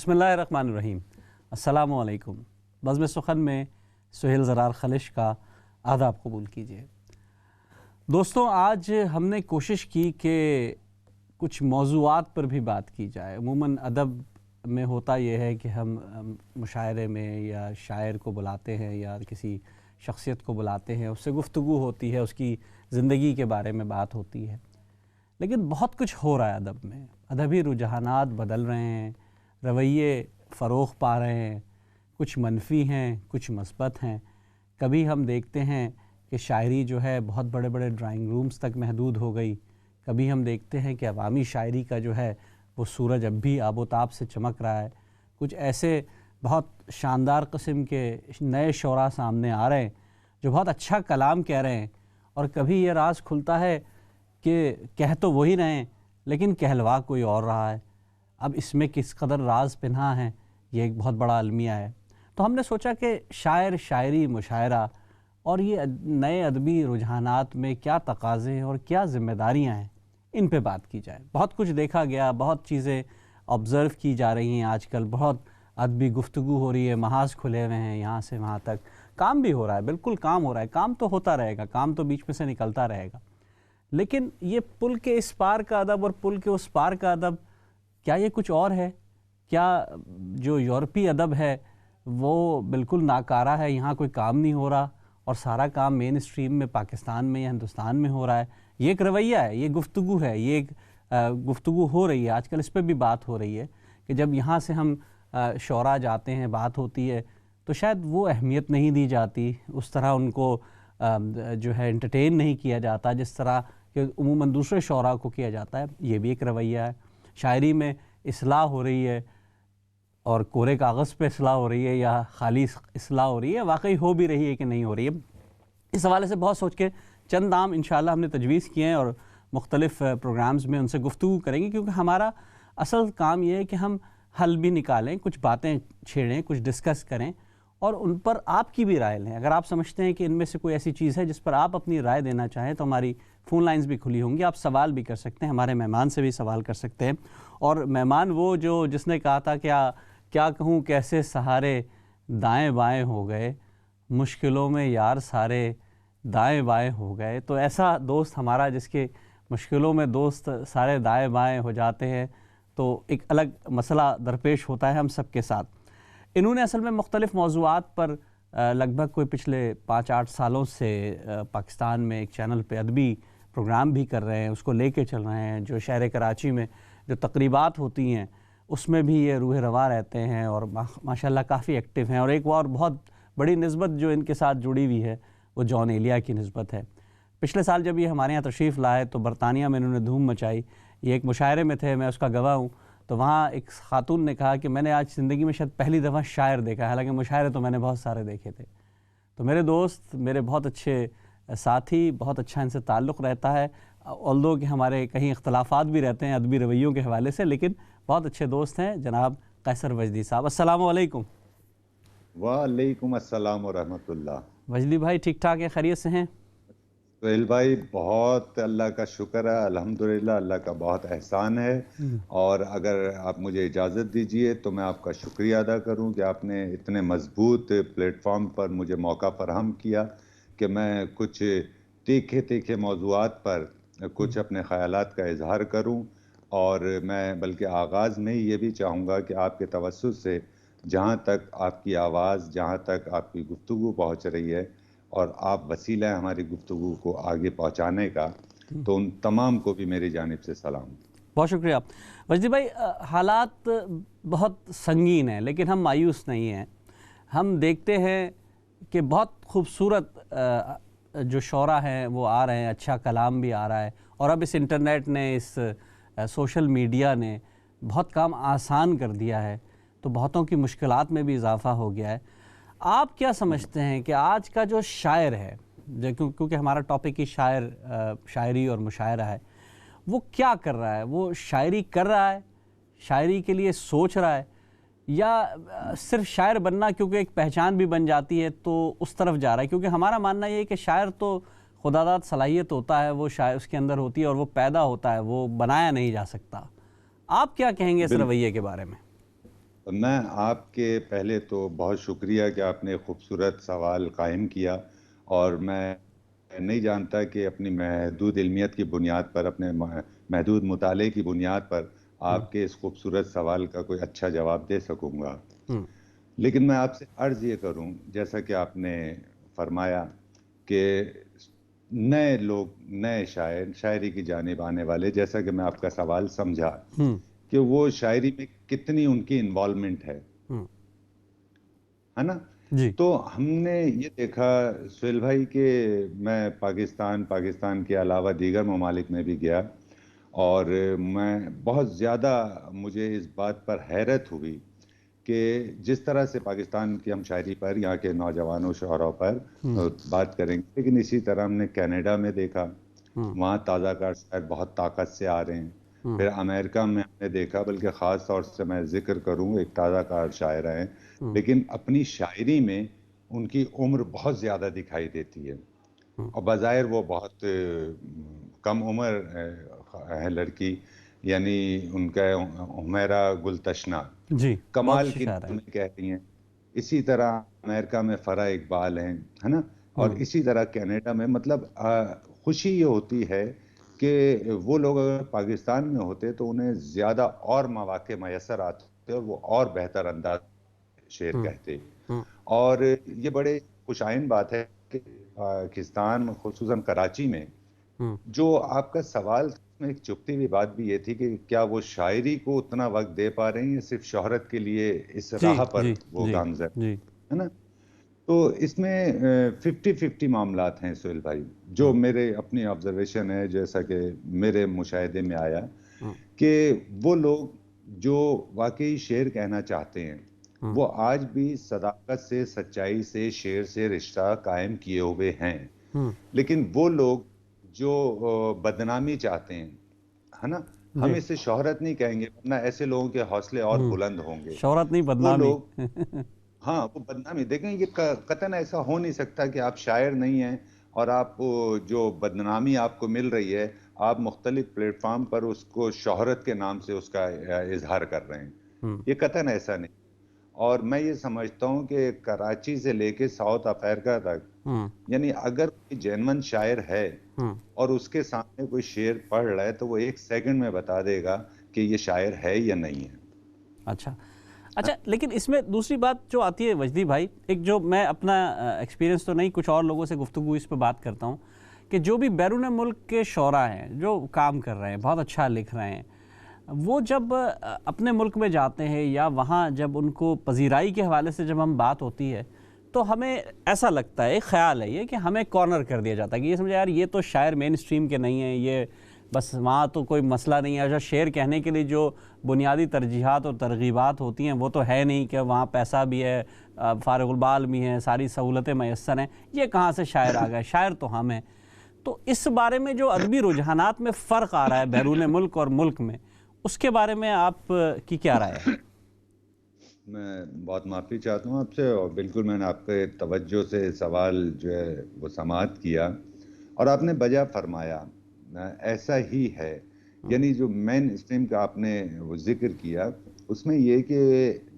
بسم اللہ الرحمن الرحیم۔ السلام علیکم۔ بزم سخن میں سہیل زرار خلش کا آداب قبول کیجیے۔ دوستوں، آج ہم نے کوشش کی کہ کچھ موضوعات پر بھی بات کی جائے۔ عموماً ادب میں ہوتا یہ ہے کہ ہم مشاعرے میں یا شاعر کو بلاتے ہیں یا کسی شخصیت کو بلاتے ہیں، اس سے گفتگو ہوتی ہے، اس کی زندگی کے بارے میں بات ہوتی ہے، لیکن بہت کچھ ہو رہا ہے ادب میں۔ ادبی رجحانات بدل رہے ہیں، رویے فروغ پا رہے ہیں، کچھ منفی ہیں، کچھ مثبت ہیں۔ کبھی ہم دیکھتے ہیں کہ شاعری جو ہے بہت بڑے بڑے ڈرائنگ رومز تک محدود ہو گئی، کبھی ہم دیکھتے ہیں کہ عوامی شاعری کا جو ہے وہ سورج اب بھی آب و تاب سے چمک رہا ہے۔ کچھ ایسے بہت شاندار قسم کے نئے شعراء سامنے آ رہے ہیں جو بہت اچھا کلام کہہ رہے ہیں، اور کبھی یہ راز کھلتا ہے کہ کہہ تو وہی رہے ہیں لیکن کہلوا کوئی اور رہا ہے۔ اب اس میں کس قدر راز پنہا ہے، یہ ایک بہت بڑا المیہ ہے۔ تو ہم نے سوچا کہ شاعر، شاعری، مشاعرہ اور یہ نئے ادبی رجحانات میں کیا تقاضے ہیں اور کیا ذمہ داریاں ہیں، ان پہ بات کی جائے۔ بہت کچھ دیکھا گیا، بہت چیزیں آبزرو کی جا رہی ہیں آج کل، بہت ادبی گفتگو ہو رہی ہے، محاذ کھلے ہوئے ہیں یہاں سے وہاں تک، کام بھی ہو رہا ہے، بالکل کام ہو رہا ہے، کام تو ہوتا رہے گا، کام تو بیچ میں سے نکلتا رہے گا، لیکن یہ پل کے اس پار کا ادب اور پل کے اس پار کا ادب، کیا یہ کچھ اور ہے؟ کیا جو یورپی ادب ہے وہ بالکل ناکارہ ہے، یہاں کوئی کام نہیں ہو رہا اور سارا کام مین اسٹریم میں پاکستان میں یا ہندوستان میں ہو رہا ہے؟ یہ ایک رویہ ہے، یہ گفتگو ہے، یہ ایک گفتگو ہو رہی ہے آج کل، اس پہ بھی بات ہو رہی ہے کہ جب یہاں سے ہم شعراء جاتے ہیں، بات ہوتی ہے تو شاید وہ اہمیت نہیں دی جاتی، اس طرح ان کو جو ہے انٹرٹین نہیں کیا جاتا جس طرح کہ عموماً دوسرے شعراء کو کیا جاتا ہے۔ یہ بھی ایک رویہ ہے۔ شاعری میں اصلاح ہو رہی ہے، اور کورے کاغذ پہ اصلاح ہو رہی ہے یا خالی اصلاح ہو رہی ہے، واقعی ہو بھی رہی ہے کہ نہیں ہو رہی ہے؟ اس حوالے سے بہت سوچ کے چند عام انشاءاللہ ہم نے تجویز کیے ہیں اور مختلف پروگرامز میں ان سے گفتگو کریں گے، کیونکہ ہمارا اصل کام یہ ہے کہ ہم حل بھی نکالیں، کچھ باتیں چھیڑیں، کچھ ڈسکس کریں اور ان پر آپ کی بھی رائے لیں۔ اگر آپ سمجھتے ہیں کہ ان میں سے کوئی ایسی چیز ہے جس پر آپ اپنی رائے دینا چاہیں تو ہماری فون لائنز بھی کھلی ہوں گی، آپ سوال بھی کر سکتے ہیں، ہمارے مہمان سے بھی سوال کر سکتے ہیں۔ اور مہمان وہ جس نے کہا تھا کیا کہوں کیسے سہارے دائیں بائیں ہو گئے، مشکلوں میں یار سارے دائیں بائیں ہو گئے، تو ایسا دوست ہمارا جس کے مشکلوں میں دوست سارے دائیں بائیں ہو جاتے ہیں تو ایک الگ مسئلہ درپیش ہوتا ہے ہم سب کے ساتھ۔ انہوں نے اصل میں مختلف موضوعات پر لگ بھگ کوئی پچھلے 5-8 سالوں سے پاکستان میں ایک چینل پہ ادبی پروگرام بھی کر رہے ہیں، اس کو لے کے چل رہے ہیں۔ جو شہر کراچی میں جو تقریبات ہوتی ہیں اس میں بھی یہ روح رواں رہتے ہیں اور ماشاءاللہ کافی ایکٹیو ہیں۔ اور ایک اور بہت بڑی نسبت جو ان کے ساتھ جڑی ہوئی ہے وہ جان ایلیا کی نسبت ہے۔ پچھلے سال جب یہ ہمارے یہاں تشریف لائے تو برطانیہ میں انہوں نے دھوم مچائی۔ یہ ایک مشاعرے میں تھے، میں اس کا گواہ ہوں، تو وہاں ایک خاتون نے کہا کہ میں نے آج زندگی میں شاید پہلی دفعہ شاعر دیکھا ہے، حالانکہ مشاعرے تو میں نے بہت سارے دیکھے تھے۔ تو میرے دوست، میرے بہت اچھے ساتھی، بہت اچھا ان سے تعلق رہتا ہے، although کہ ہمارے کہیں اختلافات بھی رہتے ہیں ادبی رویوں کے حوالے سے، لیکن بہت اچھے دوست ہیں جناب قیصر وجدی صاحب۔ السلام علیکم۔ وعلیکم السلام ورحمۃ اللہ۔ وجدی بھائی ٹھیک ٹھاک ہیں، خیریت سے ہیں؟ سہیل بھائی بہت اللہ کا شکر ہے، الحمدللہ اللہ کا بہت احسان ہے، اور اگر آپ مجھے اجازت دیجئے تو میں آپ کا شکریہ ادا کروں کہ آپ نے اتنے مضبوط پلیٹ فارم پر مجھے موقع فراہم کیا کہ میں کچھ تیکھے موضوعات پر کچھ اپنے خیالات کا اظہار کروں، اور میں بلکہ آغاز میں ہی یہ بھی چاہوں گا کہ آپ کے توسط سے جہاں تک آپ کی آواز، جہاں تک آپ کی گفتگو پہنچ رہی ہے اور آپ وسیلہ ہیں ہماری گفتگو کو آگے پہنچانے کا، تو ان تمام کو بھی میری جانب سے سلام۔ بہت شکریہ وجدی بھائی۔ حالات بہت سنگین ہیں لیکن ہم مایوس نہیں ہیں۔ ہم دیکھتے ہیں کہ بہت خوبصورت جو شعراء ہیں وہ آ رہے ہیں، اچھا کلام بھی آ رہا ہے، اور اب اس انٹرنیٹ نے، اس سوشل میڈیا نے بہت کام آسان کر دیا ہے، تو بہتوں کی مشکلات میں بھی اضافہ ہو گیا ہے۔ آپ کیا سمجھتے ہیں کہ آج کا جو شاعر ہے، کیونکہ ہمارا ٹاپک ہی شاعری اور مشاعرہ ہے، وہ کیا کر رہا ہے؟ وہ شاعری کر رہا ہے، شاعری کے لیے سوچ رہا ہے، یا صرف شاعر بننا کیونکہ ایک پہچان بھی بن جاتی ہے تو اس طرف جا رہا ہے؟ کیونکہ ہمارا ماننا یہ ہے کہ شاعر تو خدا داد صلاحیت ہوتا ہے، وہ شاعر اس کے اندر ہوتی ہے اور وہ پیدا ہوتا ہے، وہ بنایا نہیں جا سکتا۔ آپ کیا کہیں گے اس رویے کے بارے میں؟ میں آپ کے پہلے تو بہت شکریہ کہ آپ نے خوبصورت سوال قائم کیا، اور میں نہیں جانتا کہ اپنی محدود علمیت کی بنیاد پر، اپنے محدود مطالعے کی بنیاد پر ہوں آپ کے اس خوبصورت سوال کا کوئی اچھا جواب دے سکوں گا۔ ہوں لیکن میں آپ سے عرض یہ کروں، جیسا کہ آپ نے فرمایا کہ نئے لوگ، نئے شاعری کی جانب آنے والے، جیسا کہ میں آپ کا سوال سمجھا ہوں کہ وہ شاعری میں کتنی ان کی انوالومنٹ ہوں ہے نا؟ جی تو ہم نے یہ دیکھا سہیل بھائی کہ میں پاکستان کے علاوہ دیگر ممالک میں بھی گیا، اور میں بہت زیادہ، مجھے اس بات پر حیرت ہوئی کہ جس طرح سے پاکستان کی ہم شاعری پر، یہاں کے نوجوانوں شعراء پر ہوں بات کریں گے، لیکن اسی طرح ہم نے کینیڈا میں دیکھا، ہوں وہاں تازہ کار شاعر بہت طاقت سے آ رہے ہیں۔ ہوں پھر امریکہ میں ہم نے دیکھا، بلکہ خاص طور سے میں ذکر کروں، ایک تازہ کار شاعر ہیں، ہوں لیکن اپنی شاعری میں ان کی عمر بہت زیادہ دکھائی دیتی ہے، ہوں اور بظاہر وہ بہت کم عمر ہے لڑکی، یعنی ان کا حمیرہ گلتشنہ جی بہت کمال اچھی کی شاعر ہے۔ نظمیں کہہ رہی ہیں۔ اسی طرح امریکہ میں فرح اقبال ہیں، ہے نا؟ اور ہوں اسی طرح کینیڈا میں، مطلب خوشی یہ ہوتی ہے کہ وہ لوگ اگر پاکستان میں ہوتے تو انہیں زیادہ اور مواقع میسر آتے اور وہ اور بہتر انداز میں شعر ہوں کہتے۔ ہوں اور یہ بڑے خوشائن بات ہے کہ پاکستان، خصوصاً کراچی میں، ہوں جو آپ کا سوال تھا، اس میں ایک چپتی ہوئی بات بھی یہ تھی کہ کیا وہ شاعری کو اتنا وقت دے پا رہے ہیں یا صرف شہرت کے لیے اس جی راہ پر جی وہ جی گامزن جی ہے نا؟ تو اس میں 50-50 معاملات ہیں سہیل بھائی، جو ہوں میرے اپنی آبزرویشن ہے، جیسا کہ میرے مشاہدے میں آیا ہوں کہ وہ لوگ جو واقعی شعر کہنا چاہتے ہیں، ہوں وہ آج بھی صداقت سے، سچائی سے، شعر سے رشتہ قائم کیے ہوئے ہیں۔ ہوں لیکن وہ لوگ جو بدنامی چاہتے ہیں، ہے نا، ہم جی اسے شہرت نہیں کہیں گے، ورنہ ایسے لوگوں کے حوصلے اور ہوں بلند ہوں گے، شہرت نہیں وہ بدنامی لوگ، ہاں، وہ بدنامی دیکھیں، یہ قطعاً ایسا ہو نہیں سکتا کہ آپ شاعر نہیں ہیں اور آپ جو بدنامی آپ کو مل رہی ہے، آپ مختلف پلیٹ فارم پر اس کو شہرت کے نام سے اس کا اظہار کر رہے ہیں۔ ہوں یہ قطعاً ایسا نہیں، اور میں یہ سمجھتا ہوں کہ کراچی سے لے کے ساؤتھ افریقہ تک، ہوں یعنی اگر کوئی جینون شاعر ہے ہوں اور اس کے سامنے کوئی شعر پڑھ رہا ہے تو وہ 1 سیکنڈ میں بتا دے گا کہ یہ شاعر ہے یا نہیں ہے۔ اچھا اچھا، لیکن اس میں دوسری بات جو آتی ہے وجدی بھائی، ایک جو میں اپنا ایکسپیرینس تو نہیں، کچھ اور لوگوں سے گفتگو اس پہ بات کرتا ہوں کہ جو بھی بیرون ملک کے شعراء ہیں جو کام کر رہے ہیں، بہت اچھا لکھ رہے ہیں، وہ جب اپنے ملک میں جاتے ہیں یا وہاں جب ان کو پذیرائی کے حوالے سے جب ہم بات ہوتی ہے تو ہمیں ایسا لگتا ہے، ایک خیال ہے یہ کہ ہمیں کارنر کر دیا جاتا ہے کہ یہ سمجھے یار یہ تو شاعر مین اسٹریم کے نہیں ہیں، یہ بس وہاں تو کوئی مسئلہ نہیں ہے، جو شعر کہنے کے لیے جو بنیادی ترجیحات اور ترغیبات ہوتی ہیں وہ تو ہے نہیں، کہ وہاں پیسہ بھی ہے، فارغ البال بھی ہیں، ساری سہولتیں میسر ہیں، یہ کہاں سے شاعر آ گئے، شاعر تو ہم ہیں۔ تو اس بارے میں جو ادبی رجحانات میں فرق آ رہا ہے بیرون ملک اور ملک میں، اس کے بارے میں آپ کی کیا رائے ہے؟ میں بہت معافی چاہتا ہوں آپ سے، اور بالکل میں نے آپ کے توجہ سے سوال جو ہے وہ سماعت کیا، اور آپ نے بجا فرمایا، ایسا ہی ہے۔ یعنی جو مین اسٹریم کا آپ نے وہ ذکر کیا، اس میں یہ کہ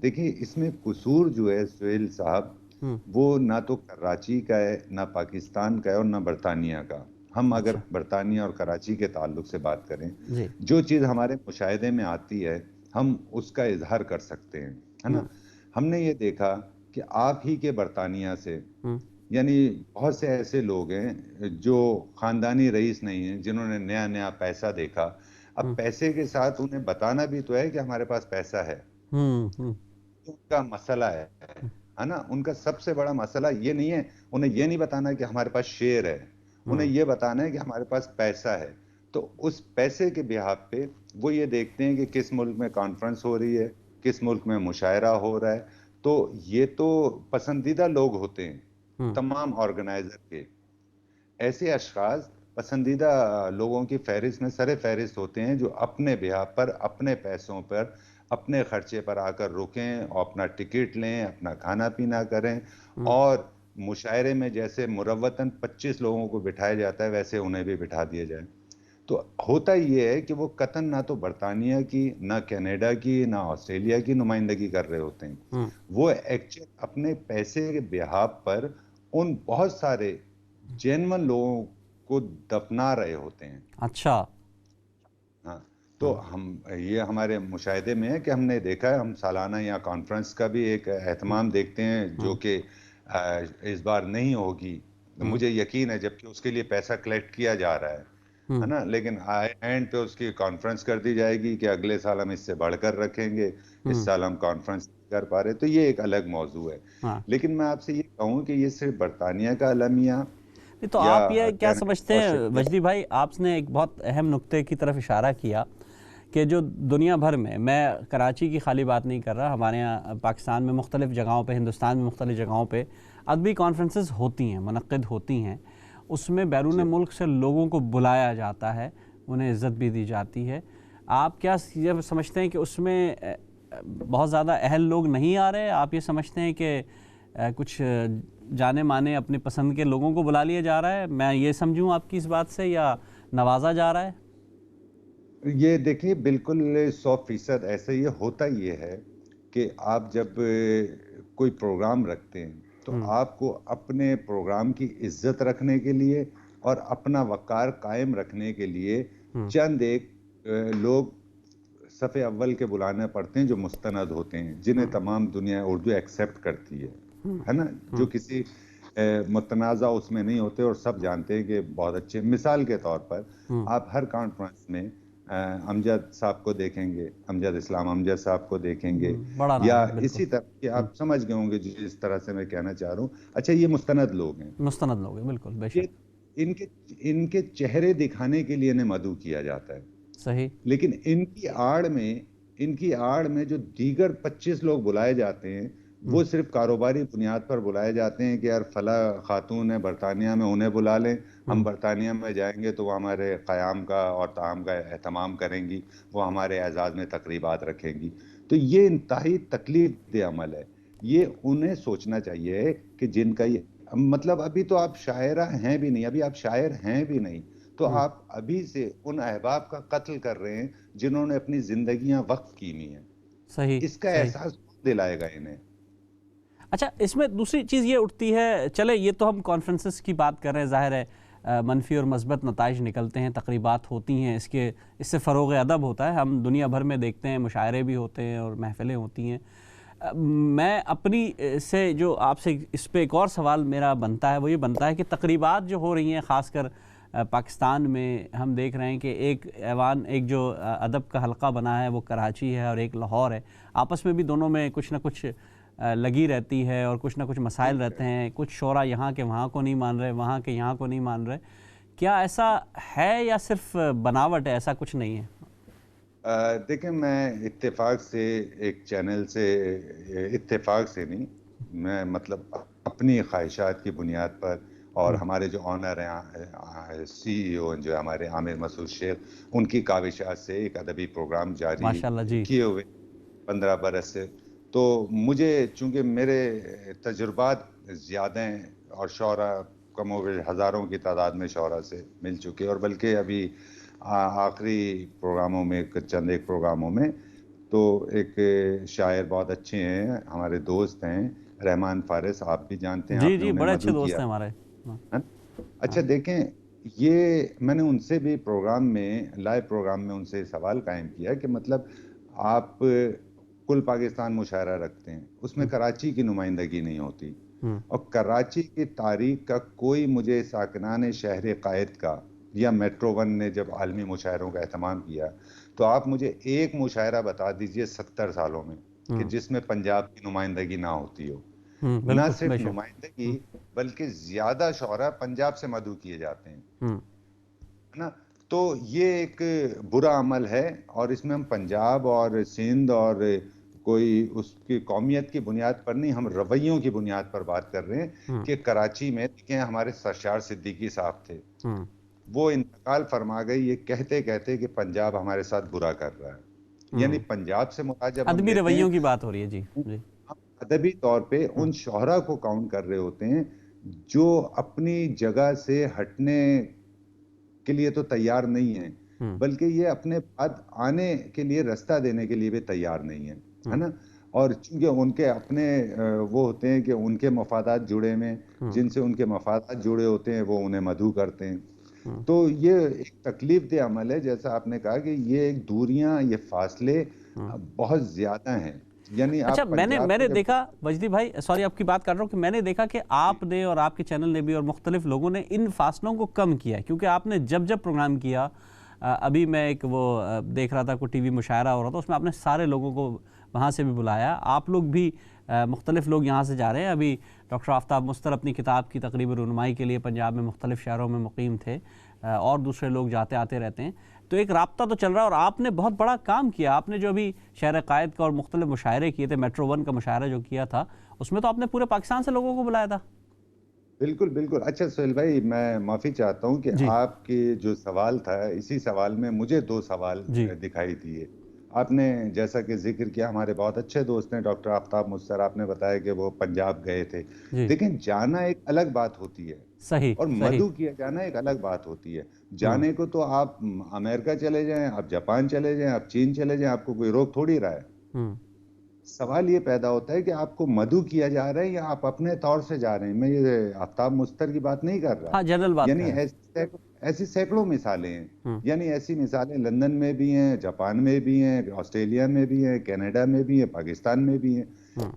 دیکھیں، اس میں قصور جو ہے سہیل صاحب، ہوں وہ نہ تو کراچی کا ہے، نہ پاکستان کا ہے، اور نہ برطانیہ کا۔ ہم اگر اچھا برطانیہ اور کراچی کے تعلق سے بات کریں، جی جو چیز ہمارے مشاہدے میں آتی ہے ہم اس کا اظہار کر سکتے ہیں، ہے نا؟ ہوں ہم نے یہ دیکھا کہ آپ ہی کے برطانیہ سے، ہوں یعنی بہت سے ایسے لوگ ہیں جو خاندانی رئیس نہیں ہیں، جنہوں نے نیا نیا پیسہ دیکھا۔ اب ہوں پیسے کے ساتھ انہیں بتانا بھی تو ہے کہ ہمارے پاس پیسہ ہے۔ ہوں ہوں ان کا مسئلہ ہے نا؟ ان کا سب سے بڑا مسئلہ یہ نہیں ہے، انہیں یہ نہیں بتانا کہ ہمارے پاس شعر ہے، انہیں ہوں یہ بتانا ہے کہ ہمارے پاس پیسہ ہے۔ تو اس پیسے کے بہاف پہ وہ یہ دیکھتے ہیں کہ کس ملک میں کانفرنس ہو رہی ہے، کس ملک میں مشاعرہ ہو رہا ہے۔ تو یہ تو پسندیدہ لوگ ہوتے ہیں ہوں تمام آرگنائزر کے۔ ایسے اشخاص پسندیدہ لوگوں کی فہرست میں سر فہرست ہوتے ہیں، جو اپنے بہاف پر، اپنے پیسوں پر، اپنے خرچے پر آ کر رکیں اور اپنا ٹکٹ لیں، اپنا کھانا پینا کریں، ہوں اور مشاعرے میں جیسے مروتاً 25 لوگوں کو بٹھایا جاتا ہے ویسے انہیں بھی بٹھا دیا جائے۔ تو ہوتا یہ ہے کہ وہ قطعاً نہ تو برطانیہ کی، نہ کینیڈا کی، نہ آسٹریلیا کی نمائندگی کر رہے ہوتے ہیں، وہ ایکچوئل اپنے پیسے کے بہاف پر ان بہت سارے جینون لوگوں کو دفنا رہے ہوتے ہیں۔ اچھا، ہاں، تو یہ ہمارے مشاہدے میں ہے کہ ہم نے دیکھا ہے، ہم سالانہ یا کانفرنس کا بھی ایک اہتمام دیکھتے ہیں جو کہ اس بار نہیں ہوگی، مجھے یقین ہے، جبکہ اس کے لیے پیسہ کلیکٹ کیا جا رہا ہے نا، لیکن اینڈ پہ اس کی کانفرنس کر دی جائے گی کہ اگلے سال ہم اس سے بڑھ کر رکھیں گے، اس سال ہم کانفرنس نہیں کر پا رہے، تو یہ ایک الگ موضوع ہے۔ لیکن میں آپ سے یہ کہوں کہ یہ صرف برطانیہ کا المیہ تو یا آپ یہ کیا سمجھتے ہیں آسٹریلیا، وجدی بھائی، آپ نے ایک بہت اہم نقطے کی طرف اشارہ کیا کہ جو دنیا بھر میں کراچی کی خالی بات نہیں کر رہا، ہمارے یہاں پاکستان میں مختلف جگہوں پہ، ہندوستان میں مختلف جگہوں پہ ادبی کانفرنسز ہوتی ہیں، منعقد ہوتی ہیں، اس میں بیرون ملک سے لوگوں کو بلایا جاتا ہے، انہیں عزت بھی دی جاتی ہے۔ آپ کیا یہ سمجھتے ہیں کہ اس میں بہت زیادہ اہل لوگ نہیں آ رہے؟ آپ یہ سمجھتے ہیں کہ کچھ جانے مانے اپنے پسند کے لوگوں کو بلا لیا جا رہا ہے؟ میں یہ سمجھوں آپ کی اس بات سے، یا نوازا جا رہا ہے؟ یہ دیکھیے بالکل 100% ایسا یہ ہوتا یہ ہے کہ آپ جب کوئی پروگرام رکھتے ہیں تو آپ کو اپنے پروگرام کی عزت رکھنے کے لیے اور اپنا وقار قائم رکھنے کے لیے چند ایک لوگ صفحے اول کے بلانے پڑتے ہیں جو مستند ہوتے ہیں، جنہیں تمام دنیا اردو ایکسیپٹ کرتی ہے نا، جو کسی متنازع اس میں نہیں ہوتے اور سب جانتے ہیں کہ بہت اچھے۔ مثال کے طور پر آپ ہر کانفرنس میں امجد صاحب کو دیکھیں گے، امجد اسلام امجد صاحب کو دیکھیں گے، بڑا نام یا ہے، بالکل اسی طرح کہ آپ سمجھ گئے ہوں گے جس طرح سے میں کہنا چاہ رہا ہوں۔ اچھا، یہ مستند لوگ ہیں، مستند لوگ ہیں، بالکل، بے یہ شک، ان کے چہرے دکھانے کے لیے انہیں مدعو کیا جاتا ہے، صحیح، لیکن ان کی آڑ میں جو دیگر 25 لوگ بلائے جاتے ہیں وہ صرف کاروباری بنیاد پر بلائے جاتے ہیں کہ یار فلاں خاتون ہے برطانیہ میں، انہیں بلا لیں، ہم برطانیہ میں جائیں گے تو وہ ہمارے قیام کا اور طعام کا اہتمام کریں گی، وہ ہمارے اعزاز میں تقریبات رکھیں گی۔ تو یہ انتہائی تکلیف دہ عمل ہے۔ یہ انہیں سوچنا چاہیے کہ جن کا یہ مطلب، ابھی تو آپ شاعرہ ہیں بھی نہیں، ابھی آپ شاعر ہیں بھی نہیں، تو آپ ابھی سے ان احباب کا قتل کر رہے ہیں جنہوں نے اپنی زندگیاں وقف کی ہوئی ہیں۔ صحیح، اس کا صحیح۔ احساس کون دلائے گا انہیں؟ اچھا، اس میں دوسری چیز یہ اٹھتی ہے، چلے یہ تو ہم کانفرنسز کی بات کر رہے ہیں، ظاہر ہے منفی اور مثبت نتائج نکلتے ہیں، تقریبات ہوتی ہیں، اس سے فروغ ادب ہوتا ہے، ہم دنیا بھر میں دیکھتے ہیں، مشاعرے بھی ہوتے ہیں اور محفلیں ہوتی ہیں۔ میں اپنی سے جو آپ سے اس پہ ایک اور سوال میرا بنتا ہے، وہ یہ بنتا ہے کہ تقریبات جو ہو رہی ہیں، خاص کر پاکستان میں ہم دیکھ رہے ہیں کہ ایک جو ادب کا حلقہ بنا ہے وہ کراچی ہے اور ایک لاہور ہے، آپس میں بھی دونوں میں کچھ نہ کچھ لگی رہتی ہے اور کچھ نہ کچھ مسائل رہتے ہیں، کچھ شعراء یہاں کے وہاں کو نہیں مان رہے، وہاں کے یہاں کو نہیں مان رہے۔ کیا ایسا ہے یا صرف بناوٹ ہے، ایسا کچھ نہیں ہے؟ دیکھیں، میں اتفاق سے ایک چینل سے، اتفاق سے نہیں، میں مطلب اپنی خواہشات کی بنیاد پر اور ہمارے جو آنر ہیں، سی ای او جو ہمارے عامر مسعود شیخ، ان کی کاوشات سے ایک ادبی پروگرام جاری ماشاءاللہ جی، کیے ہوئے 15 برس سے، تو مجھے چونکہ میرے تجربات زیادہ ہیں اور شعراء کم و بیش ہزاروں کی تعداد میں شعراء سے مل چکے، اور بلکہ ابھی آخری پروگراموں میں، چند ایک پروگراموں میں تو ایک شاعر بہت اچھے ہیں، ہمارے دوست ہیں، رحمان فارس، آپ بھی جانتے ہیں، جی آپ نے جی، انہیں بڑے اچھے مدعو دوست کیا ہیں ہمارے۔ ہے۔ اچھا دیکھیں، یہ میں نے ان سے بھی پروگرام میں، لائیو پروگرام میں ان سے سوال قائم کیا کہ مطلب آپ کل پاکستان مشاعرہ رکھتے ہیں، اس میں کراچی کی نمائندگی نہیں ہوتی، اور کراچی کی تاریخ کا کوئی مجھے ساکنان شہر قائد کا، یا میٹرو ون نے جب عالمی مشاعروں کا اہتمام کیا، تو آپ مجھے ایک مشاعرہ بتا دیجئے 70 سالوں میں کہ جس میں پنجاب کی نمائندگی نہ ہوتی ہو۔ نہ بالکل، بے صرف شک۔ نمائندگی بلکہ زیادہ شعراء پنجاب سے مدعو کیے جاتے ہیں، ہے نا۔ تو یہ ایک برا عمل ہے، اور اس میں ہم پنجاب اور سندھ اور کوئی اس کی قومیت کی بنیاد پر نہیں، ہم رویوں کی بنیاد پر بات کر رہے ہیں کہ کراچی میں دیکھیں ہمارے سرشار صدیقی صاحب تھے، وہ انتقال فرما گئی یہ کہتے کہتے کہ پنجاب ہمارے ساتھ برا کر رہا ہے، یعنی پنجاب سے مراد جب ہم ادبی لیتے ہیں، رویوں کی بات ہو رہی ہے، جی جی، ہم ادبی طور پہ ان شعراء کو کاؤنٹ کر رہے ہوتے ہیں جو اپنی جگہ سے ہٹنے کے لیے تو تیار نہیں ہیں، بلکہ یہ اپنے بعد آنے کے لیے راستہ دینے کے لیے بھی تیار نہیں ہے نا. اور چونکہ ان کے اپنے وہ ہوتے ہیں کہ ان کے مفادات جڑے ہوئے ہیں، جن سے ان کے مفادات جڑے ہوتے ہیں وہ انہیں مدعو کرتے ہیں. تو یہ ایک تکلیف دہ عمل ہے، جیسا آپ نے کہا کہ یہ ایک دوریاں، یہ فاصلے بہت زیادہ ہیں. یعنی اچھا، آپ میں پنجاب نے کو دیکھا وجدی بھائی، سوری آپ کی بات کر رہا ہوں، کہ میں نے دیکھا کہ آپ نے اور آپ کے چینل نے بھی اور مختلف لوگوں نے ان فاصلوں کو کم کیا ہے، کیونکہ آپ نے جب پروگرام کیا، ابھی میں ایک وہ دیکھ رہا تھا، کوئی ٹی وی مشاعرہ ہو رہا تھا، اس میں آپ نے سارے لوگوں کو وہاں سے بھی بلایا. آپ لوگ بھی مختلف لوگ یہاں سے جا رہے ہیں. ابھی ڈاکٹر آفتاب مستر اپنی کتاب کی تقریبی رونمائی کے لیے پنجاب میں مختلف شہروں میں مقیم تھے، اور دوسرے لوگ جاتے آتے رہتے ہیں. تو ایک رابطہ تو چل رہا ہے، اور آپ نے بہت بڑا کام کیا. آپ نے جو ابھی شہر قائد کا اور مختلف مشاعرے کیے تھے، میٹرو 1 کا مشاعرہ جو کیا تھا، اس میں تو آپ نے پورے پاکستان سے لوگوں کو بلایا تھا. بالکل بالکل. اچھا سہیل بھائی، میں معافی چاہتا ہوں کہ جی آپ کی جو سوال تھا، اسی سوال میں مجھے 2 سوال جی دکھائی دیے. آپ نے جیسا کہ ذکر کیا، ہمارے بہت اچھے دوست ہیں ڈاکٹر آفتاب مستر، آپ نے بتایا کہ وہ پنجاب گئے تھے. جی لیکن جانا ایک الگ بات ہوتی ہے صحیح اور صحیح. مدعو کیا جانا ایک الگ بات ہوتی ہے. جانے کو تو آپ امریکہ چلے جائیں، آپ جاپان چلے جائیں، آپ چین چلے جائیں، آپ کو کوئی روک تھوڑی رہا ہے. سوال یہ پیدا ہوتا ہے کہ آپ کو مدعو کیا جا رہا ہے یا آپ اپنے طور سے جا رہے ہیں. میں یہ آفتاب مستر کی بات نہیں کر رہا، ہاں، جنرل بات یعنی کر رہے ایسی سینکڑوں مثالیں ہیں. ہیں. یعنی ایسی مثالیں لندن میں بھی ہیں، جاپان میں بھی ہیں، آسٹریلیا میں بھی ہیں، کینیڈا میں بھی ہیں، پاکستان میں بھی ہیں.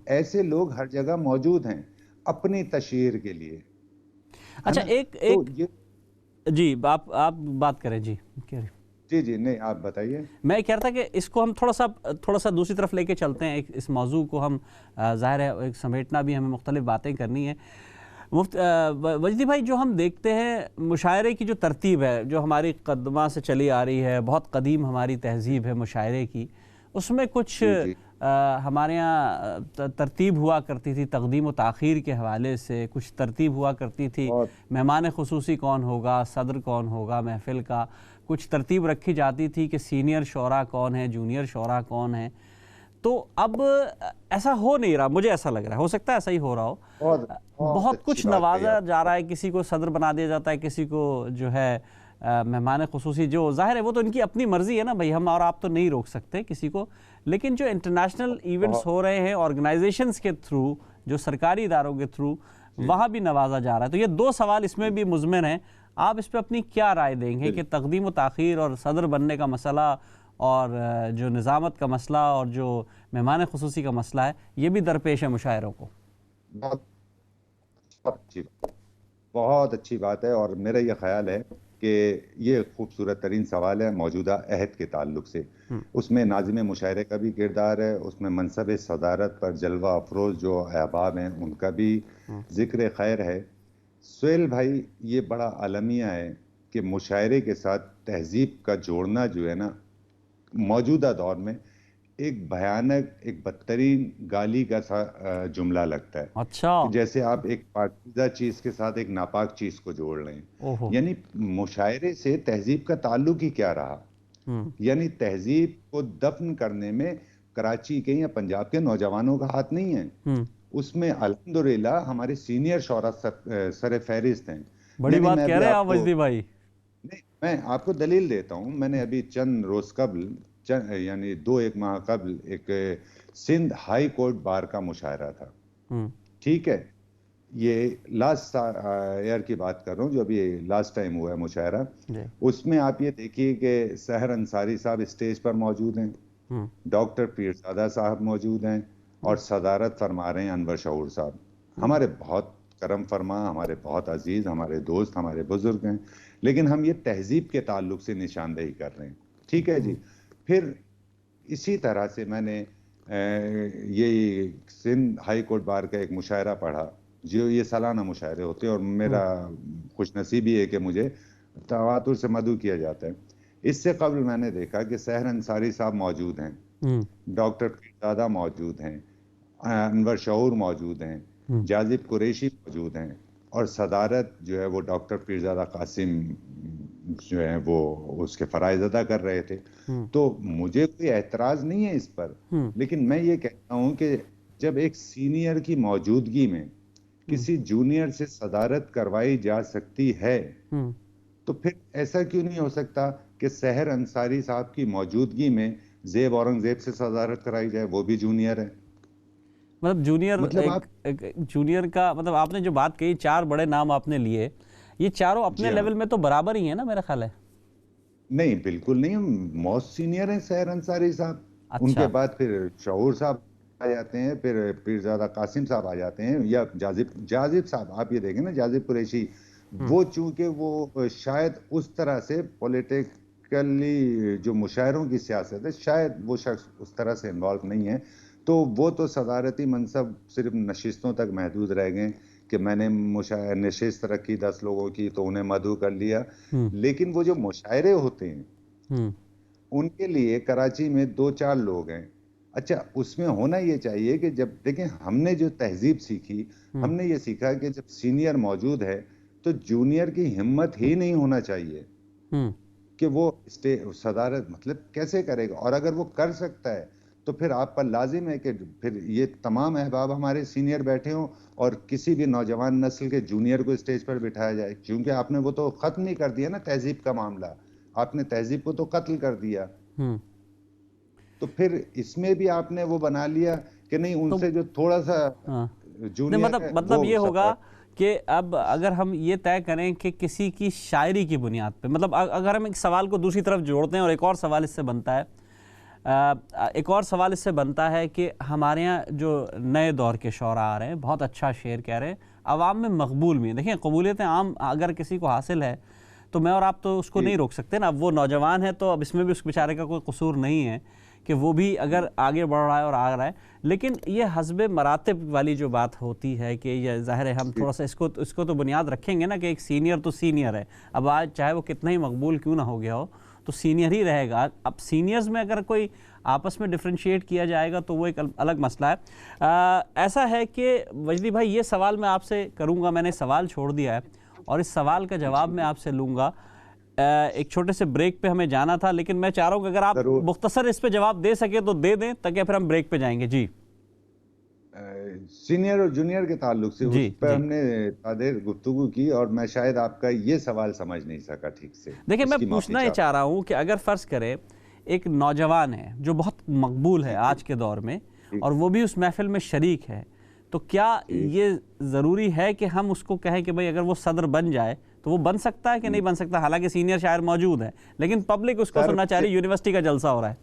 ایسے لوگ ہر جگہ موجود ہیں اپنی تشہیر کے لیے، ہے اچھا، نا. ایک تو ایک یہ جی، آپ بات کریں. جی کہہ رہے. جی نہیں، آپ بتائیے. میں کہہ رہا تھا کہ اس کو ہم تھوڑا سا دوسری طرف لے کے چلتے ہیں. اس موضوع کو ہم ظاہر ہے ایک سمیٹنا بھی، ہمیں مختلف باتیں کرنی ہیں. وجدی بھائی، جو ہم دیکھتے ہیں مشاعرے کی جو ترتیب ہے، جو ہماری قدمہ سے چلی آ رہی ہے، بہت قدیم ہماری تہذیب ہے مشاعرے کی، اس میں کچھ جی جی ہمارے یہاں ترتیب ہوا کرتی تھی تقدیم و تاخیر کے حوالے سے. کچھ ترتیب ہوا کرتی تھی، بہت مہمان خصوصی کون ہوگا، صدر کون ہوگا محفل کا. کچھ ترتیب رکھی جاتی تھی کہ سینئر شعراء کون ہیں، جونیئر شعراء کون ہیں. تو اب ایسا ہو نہیں رہا، مجھے ایسا لگ رہا ہے، ہو سکتا ہے ایسا ہی ہو رہا ہو. بہت بہت اچھی کچھ بات کہی نوازا آپ جا نے. رہا ہے، کسی کو صدر بنا دیا جاتا ہے، کسی کو جو ہے مہمان خصوصی. جو ظاہر ہے وہ تو ان کی اپنی مرضی ہے نا بھائی، ہم اور آپ تو نہیں روک سکتے کسی کو. لیکن جو انٹرنیشنل ایونٹس بہت ہو رہے ہیں آرگنائزیشنز کے تھرو، جو سرکاری اداروں کے تھرو، وہاں بھی نوازا جا رہا ہے. تو یہ 2 سوال اس میں بھی مضمر ہیں. آپ اس پہ اپنی کیا رائے دیں گے کہ تقدیم و تاخیر اور صدر بننے کا مسئلہ، اور جو نظامت کا مسئلہ، اور جو مہمان خصوصی کا مسئلہ ہے، یہ بھی درپیش ہے مشاعروں کو؟ بہت بہت اچھی بات ہے. اور میرا یہ خیال ہے کہ یہ خوبصورت ترین سوال ہے موجودہ عہد کے تعلق سے. اس میں ناظم مشاعرے کا بھی کردار ہے، اس میں منصب صدارت پر جلوہ افروز جو احباب ہیں ان کا بھی ذکر خیر ہے. سہیل بھائی، یہ بڑا المیہ ہے کہ مشاعرے کے ساتھ تہذیب کا جوڑنا جو ہے نا، موجودہ دور میں ایک بھیانک، ایک بدترین گالی کا سا جملہ لگتا ہے. اچھا. کہ جیسے آپ ایک پاکیزہ چیز کے ساتھ ایک ناپاک چیز کو جوڑ لیں. اوہو. یعنی مشاعرے سے تہذیب کا تعلق ہی کیا رہا؟ یعنی تہذیب کو دفن کرنے میں کراچی کے یا پنجاب کے نوجوانوں کا ہاتھ نہیں ہے. اس میں الحمدللہ ہمارے سینئر شعراء سر فہرست ہیں. بڑی یعنی بات میں کہہ ابھی رہے ہیں آپ آپ کو وجدی بھائی. نہیں، میں آپ کو دلیل دیتا ہوں. میں نے ابھی چند روز قبل، یعنی 2-1 ماہ قبل، ایک سندھ ہائی کورٹ بار کا مشاعرہ تھا. ٹھیک ہے، یہ لاسٹ ایئر کی بات کر رہا ہوں، جو ابھی لاسٹ ٹائم ہوا ہے مشاعرہ. اس میں آپ یہ دیکھیے کہ سحر انصاری صاحب اسٹیج پر موجود ہیں، ڈاکٹر پیرزادہ صاحب موجود ہیں، اور صدارت فرما رہے ہیں انور شعور صاحب. ہمارے بہت کرم فرما، ہمارے بہت عزیز، ہمارے دوست، ہمارے بزرگ ہیں. لیکن ہم یہ تہذیب کے تعلق سے نشاندہی کر رہے ہیں. ٹھیک ہے جی. پھر اسی طرح سے میں نے یہ سندھ ہائی کورٹ بار کا ایک مشاعرہ پڑھا، جو یہ سالانہ مشاعرے ہوتے ہیں، اور میرا خوش نصیبی ہے کہ مجھے تواتر سے مدعو کیا جاتا ہے. اس سے قبل میں نے دیکھا کہ سحر انصاری صاحب موجود ہیں، ڈاکٹر پیرزادہ موجود ہیں، انور شعور موجود ہیں، جاذب قریشی موجود ہیں، اور صدارت جو ہے وہ ڈاکٹر پیرزادہ قاسم جو ہے وہ اس کے فرائض ادا کر رہے تھے. تو مجھے کوئی اعتراض نہیں ہے اس پر، لیکن میں یہ کہتا ہوں کہ جب ایک سینئر کی موجودگی میں کسی جونیئر سے صدارت کروائی جا سکتی ہے، تو پھر ایسا کیوں نہیں ہو سکتا کہ سحر انصاری صاحب کی موجودگی میں زیب اورنگزیب سے صدارت کرائی جائے، وہ بھی جونیئر ہے. مطلب جونیئر، مطلب آپ جونیئر کا مطلب آپ نے جو بات کہی، 4 بڑے نام آپ نے لیے، یہ چاروں اپنے جی ہاں، لیول میں تو برابر ہی ہیں نا میرا خیال ہے. نہیں بالکل نہیں، موسٹ سینئر ہیں سحر انصاری صاحب. ان کے اچھا. بعد پھر شعور صاحب آ جاتے ہیں، پھر پیرزادہ قاسم صاحب آ جاتے ہیں، یا جازب صاحب. آپ یہ دیکھیں نا، جازب قریشی، وہ چونکہ وہ شاید اس طرح سے پولیٹیکلی جو مشاعروں کی سیاست ہے، شاید وہ شخص اس طرح سے انوالو نہیں ہے، تو وہ تو صدارتی منصب صرف نشستوں تک محدود رہ گئے کہ میں نے نشست رکھی 10 لوگوں کی تو انہیں مدعو کر لیا. لیکن وہ جو مشاعرے ہوتے ہیں ان کے لیے کراچی میں 2-4 لوگ ہیں. اچھا، اس میں ہونا یہ چاہیے کہ جب دیکھیں ہم نے جو تہذیب سیکھی، ہم نے یہ سیکھا کہ جب سینئر موجود ہے تو جونیئر کی ہمت ہی نہیں ہونا چاہیے کہ وہ صدارت مطلب کیسے کرے گا. اور اگر وہ کر سکتا ہے تو پھر آپ پر لازم ہے کہ پھر یہ تمام احباب ہمارے سینئر بیٹھے ہوں اور کسی بھی نوجوان نسل کے جونیئر کو اسٹیج پر بٹھایا جائے. کیونکہ آپ نے وہ تو ختم نہیں کر دیا نا تہذیب کا معاملہ، آپ نے تہذیب کو تو قتل کر دیا. تو پھر اس میں بھی آپ نے وہ بنا لیا کہ نہیں، ان تو سے جو تھوڑا سا جونیئر ہے مطلب یہ وہ ہوگا کہ اب اگر ہم یہ طے کریں کہ کسی کی شاعری کی بنیاد پہ، مطلب اگر ہم ایک سوال کو دوسری طرف جوڑتے ہیں، اور ایک اور سوال اس سے بنتا ہے کہ ہمارے ہاں جو نئے دور کے شعراء آ رہے ہیں، بہت اچھا شعر کہہ رہے ہیں، عوام میں مقبول بھی ہیں. دیکھیں قبولیت عام اگر کسی کو حاصل ہے تو میں اور آپ تو اس کو نہیں روک سکتے نا. اب وہ نوجوان ہے تو اب اس میں بھی اس بیچارے کا کوئی قصور نہیں ہے کہ وہ بھی اگر آگے بڑھ رہا ہے اور آ رہا ہے. لیکن یہ حسب مراتب والی جو بات ہوتی ہے کہ یہ ظاہر ہے ہم تھوڑا سا اس کو تو بنیاد رکھیں گے نا کہ ایک سینئر تو سینئر ہے. اب آج چاہے وہ کتنا ہی مقبول کیوں نہ ہو گیا ہو تو سینئر ہی رہے گا. اب سینئرز میں اگر کوئی آپس میں ڈفرینشیٹ کیا جائے گا تو وہ ایک الگ مسئلہ ہے. ایسا ہے کہ وجدی بھائی، یہ سوال میں آپ سے کروں گا، میں نے سوال چھوڑ دیا ہے اور اس سوال کا جواب میں آپ سے لوں گا. ایک چھوٹے سے بریک پہ ہمیں جانا تھا، لیکن میں چاہ رہا ہوں کہ اگر آپ مختصر اس پہ جواب دے سکے تو دے دیں تاکہ پھر ہم بریک پہ جائیں گے. جی. سینئر اور جونیئر کے تعلق سے اس پہ ہم نے دیر گفتگو کی اور میں شاید آپ کا یہ سوال سمجھ نہیں سکا ٹھیک سے. دیکھیں میں پوچھنا یہ چاہ رہا ہوں کہ اگر فرض کرے ایک نوجوان ہے جو بہت مقبول ہے آج کے دور میں اور وہ بھی اس محفل میں شریک ہے، تو کیا یہ ضروری ہے کہ ہم اس کو کہیں کہ بھئی اگر وہ صدر بن جائے تو وہ بن سکتا ہے کہ نہیں بن سکتا؟ حالانکہ سینئر شاعر موجود ہے لیکن پبلک اس کو سننا چاہ رہی، یونیورسٹی کا جلسہ ہو رہا ہے.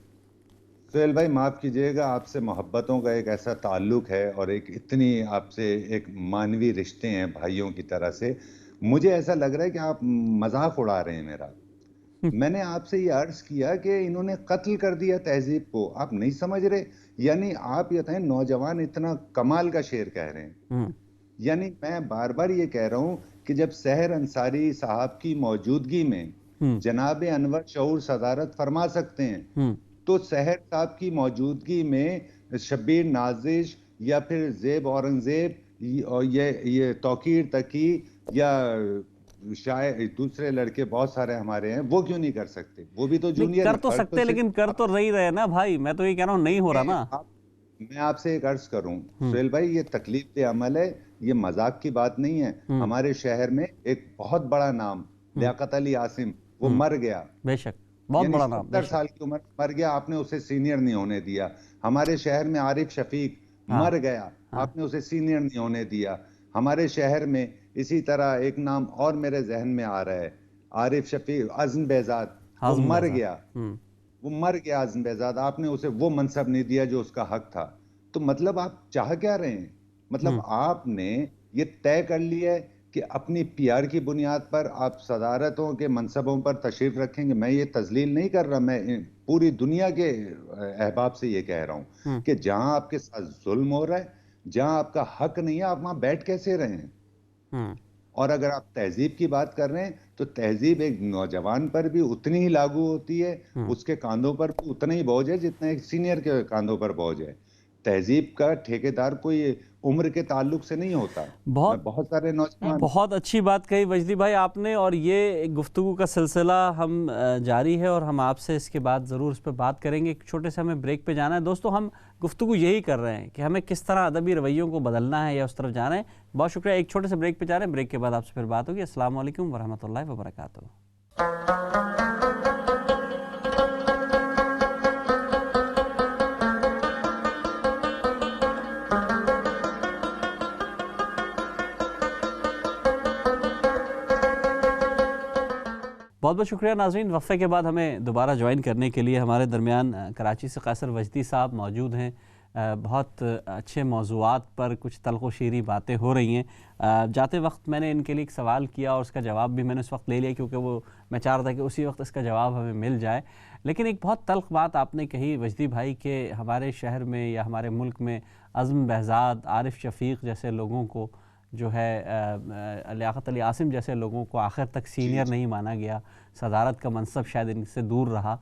سہیل بھائی معاف کیجئے گا، آپ سے محبتوں کا ایک ایسا تعلق ہے اور ایک اتنی آپ سے ایک مانوی رشتے ہیں بھائیوں کی طرح سے، مجھے ایسا لگ رہا ہے کہ آپ مذاق اڑا رہے ہیں میرا. میں نے آپ سے یہ عرض کیا کہ انہوں نے قتل کر دیا تہذیب کو، آپ نہیں سمجھ رہے. یعنی آپ یہ کہیں نوجوان اتنا کمال کا شعر کہہ رہے ہیں. یعنی میں بار بار یہ کہہ رہا ہوں کہ جب سحر انصاری صاحب کی موجودگی میں جناب انور شعور صدارت فرما سکتے ہیں تو سحر صاحب کی موجودگی میں شبیر نازش یا پھر زیب اورنگزیب یہ توقیر تقی یا شاید دوسرے لڑکے بہت سارے ہمارے ہیں، وہ کیوں نہیں کر سکتے؟ وہ بھی تو جونیئر کر تو سکتے لیکن کر تو نہیں رہے نا بھائی. میں تو یہ کہہ رہا ہوں نہیں ہو رہا نا. میں آپ سے ایک عرض کروں سہیل بھائی، یہ تکلیف دہ عمل ہے، یہ مذاق کی بات نہیں ہے. ہمارے شہر میں ایک بہت بڑا نام لیاقت علی عاصم، وہ مر گیا. بے شک بہت بڑا نام، 70 سال کی عمر مر گیا، آپ نے اسے سینئر نہیں ہونے دیا. ہمارے شہر میں عارف شفیق مر گیا، آپ نے اسے سینئر نہیں ہونے دیا. ہمارے شہر میں اسی طرح ایک نام اور میرے ذہن میں آ رہا ہے، عارف شفیق، عزم بہزاد، وہ مر گیا. عزم بہزاد، آپ نے اسے وہ منصب نہیں دیا جو اس کا حق تھا. تو مطلب آپ چاہ کیا رہے ہیں؟ مطلب آپ نے یہ طے کر لیا ہے کہ اپنی پی آر کی بنیاد پر آپ صدارتوں کے منصبوں پر تشریف رکھیں گے. میں یہ تذلیل نہیں کر رہا، میں پوری دنیا کے احباب سے یہ کہہ رہا ہوں کہ جہاں آپ کے ساتھ ظلم ہو رہا ہے، جہاں آپ کا حق نہیں ہے، آپ وہاں بیٹھ کیسے رہے ہیں؟ اور اگر آپ تہذیب کی بات کر رہے ہیں تو تہذیب ایک نوجوان پر بھی اتنی ہی لاگو ہوتی ہے، اس کے کاندھوں پر بھی اتنا ہی بوجھ ہے جتنا ایک سینئر کے کاندھوں پر بوجھ ہے. تہذیب کا ٹھیکیدار کوئی عمر کے تعلق سے نہیں ہوتا. بہت سارے نوجوان. بہت اچھی بات کہی وجدی بھائی آپ نے، اور یہ گفتگو کا سلسلہ ہم جاری ہے اور ہم آپ سے اس کے بعد ضرور اس پہ بات کریں گے. ایک چھوٹے سے ہمیں بریک پہ جانا ہے. دوستو ہم گفتگو یہی کر رہے ہیں کہ ہمیں کس طرح ادبی رویوں کو بدلنا ہے یا اس طرف جانا ہے. بہت شکریہ. ایک چھوٹے سے بریک پہ جا رہے ہیں، بریک کے بعد آپ سے پھر بات ہوگی. السلام علیکم ورحمۃ اللہ وبرکاتہ. السلام علیکم ورحمۃ اللہ وبرکاتہ. السلام علیکم ورحمۃ اللہ وبرکاتہ. السلام علیکم ورحمۃ اللہ وبرکاتہ. بہت بہت شکریہ ناظرین، وقفے کے بعد ہمیں دوبارہ جوائن کرنے کے لیے ہمارے درمیان کراچی سے قیصر وجدی صاحب موجود ہیں۔ بہت اچھے موضوعات پر کچھ تلخ و شیریں باتیں ہو رہی ہیں۔ جاتے وقت میں نے ان کے لیے ایک سوال کیا اور اس کا جواب بھی میں نے اس وقت لے لیا، کیونکہ وہ میں چاہ رہا تھا کہ اسی وقت اس کا جواب ہمیں مل جائے۔ لیکن ایک بہت تلخ بات آپ نے کہی وجدی بھائی کہ ہمارے شہر میں یا ہمارے ملک میں عزم بہزاد، عارف شفیق جیسے لوگوں کو جو ہے لیاقت علی عاصم جیسے لوگوں کو آخر تک سینئر نہیں مانا گیا، صدارت کا منصب شاید ان سے دور رہا۔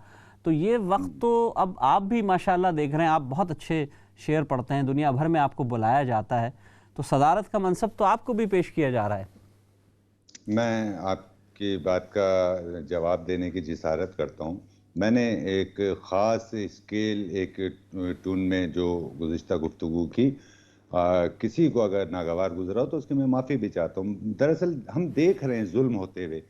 تو یہ وقت تو اب آپ بھی ماشاءاللہ دیکھ رہے ہیں، آپ بہت اچھے شعر پڑھتے ہیں، دنیا بھر میں آپ کو بلایا جاتا ہے، تو صدارت کا منصب تو آپ کو بھی پیش کیا جا رہا ہے۔ میں آپ کی بات کا جواب دینے کی جسارت کرتا ہوں۔ میں نے ایک خاص اسکیل ایک ٹون میں جو گزشتہ گفتگو کی، کسی کو اگر ناگوار گزرا ہو تو اس کی میں معافی بھی چاہتا ہوں۔ دراصل ہم دیکھ رہے ہیں ظلم ہوتے ہوئے،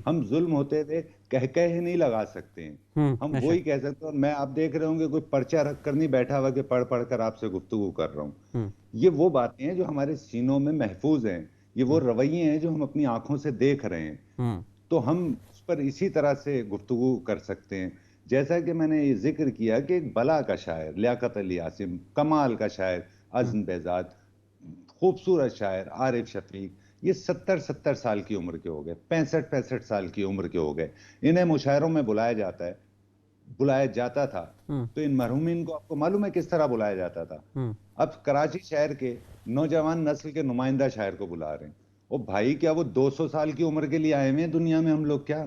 ہم ظلم ہوتے ہوئے کہہ نہیں لگا سکتے ہیں، ہم وہی کہہ سکتے ہیں۔ اور میں آپ دیکھ رہے ہوں گے کوئی پرچہ رکھ کر نہیں بیٹھا ہوا کہ پڑھ کر آپ سے گفتگو کر رہا ہوں۔ یہ وہ باتیں ہیں جو ہمارے سینوں میں محفوظ ہیں، یہ وہ رویے ہیں جو ہم اپنی آنکھوں سے دیکھ رہے ہیں، تو ہم اس پر اسی طرح سے گفتگو کر سکتے ہیں۔ جیسا کہ میں نے یہ ذکر کیا کہ ایک بلا کا شاعر لیاقت علی عاصم، کمال کا شاعر عزم بہزاد، خوبصورت شاعر عارف شفیق، یہ 70 سال کی عمر کے ہو گئے، 65 سال کی عمر کے ہو گئے۔ انہیں مشاعروں میں بلایا جاتا تھا، تو ان مرحومین کو آپ کو معلوم ہے کس طرح بلایا جاتا تھا؟ اب کراچی شہر کے نوجوان نسل کے نمائندہ شاعر کو بلا رہے ہیں۔ او بھائی، کیا وہ 200 سال کی عمر کے لیے آئے ہوئے ہیں دنیا میں؟ ہم لوگ کیا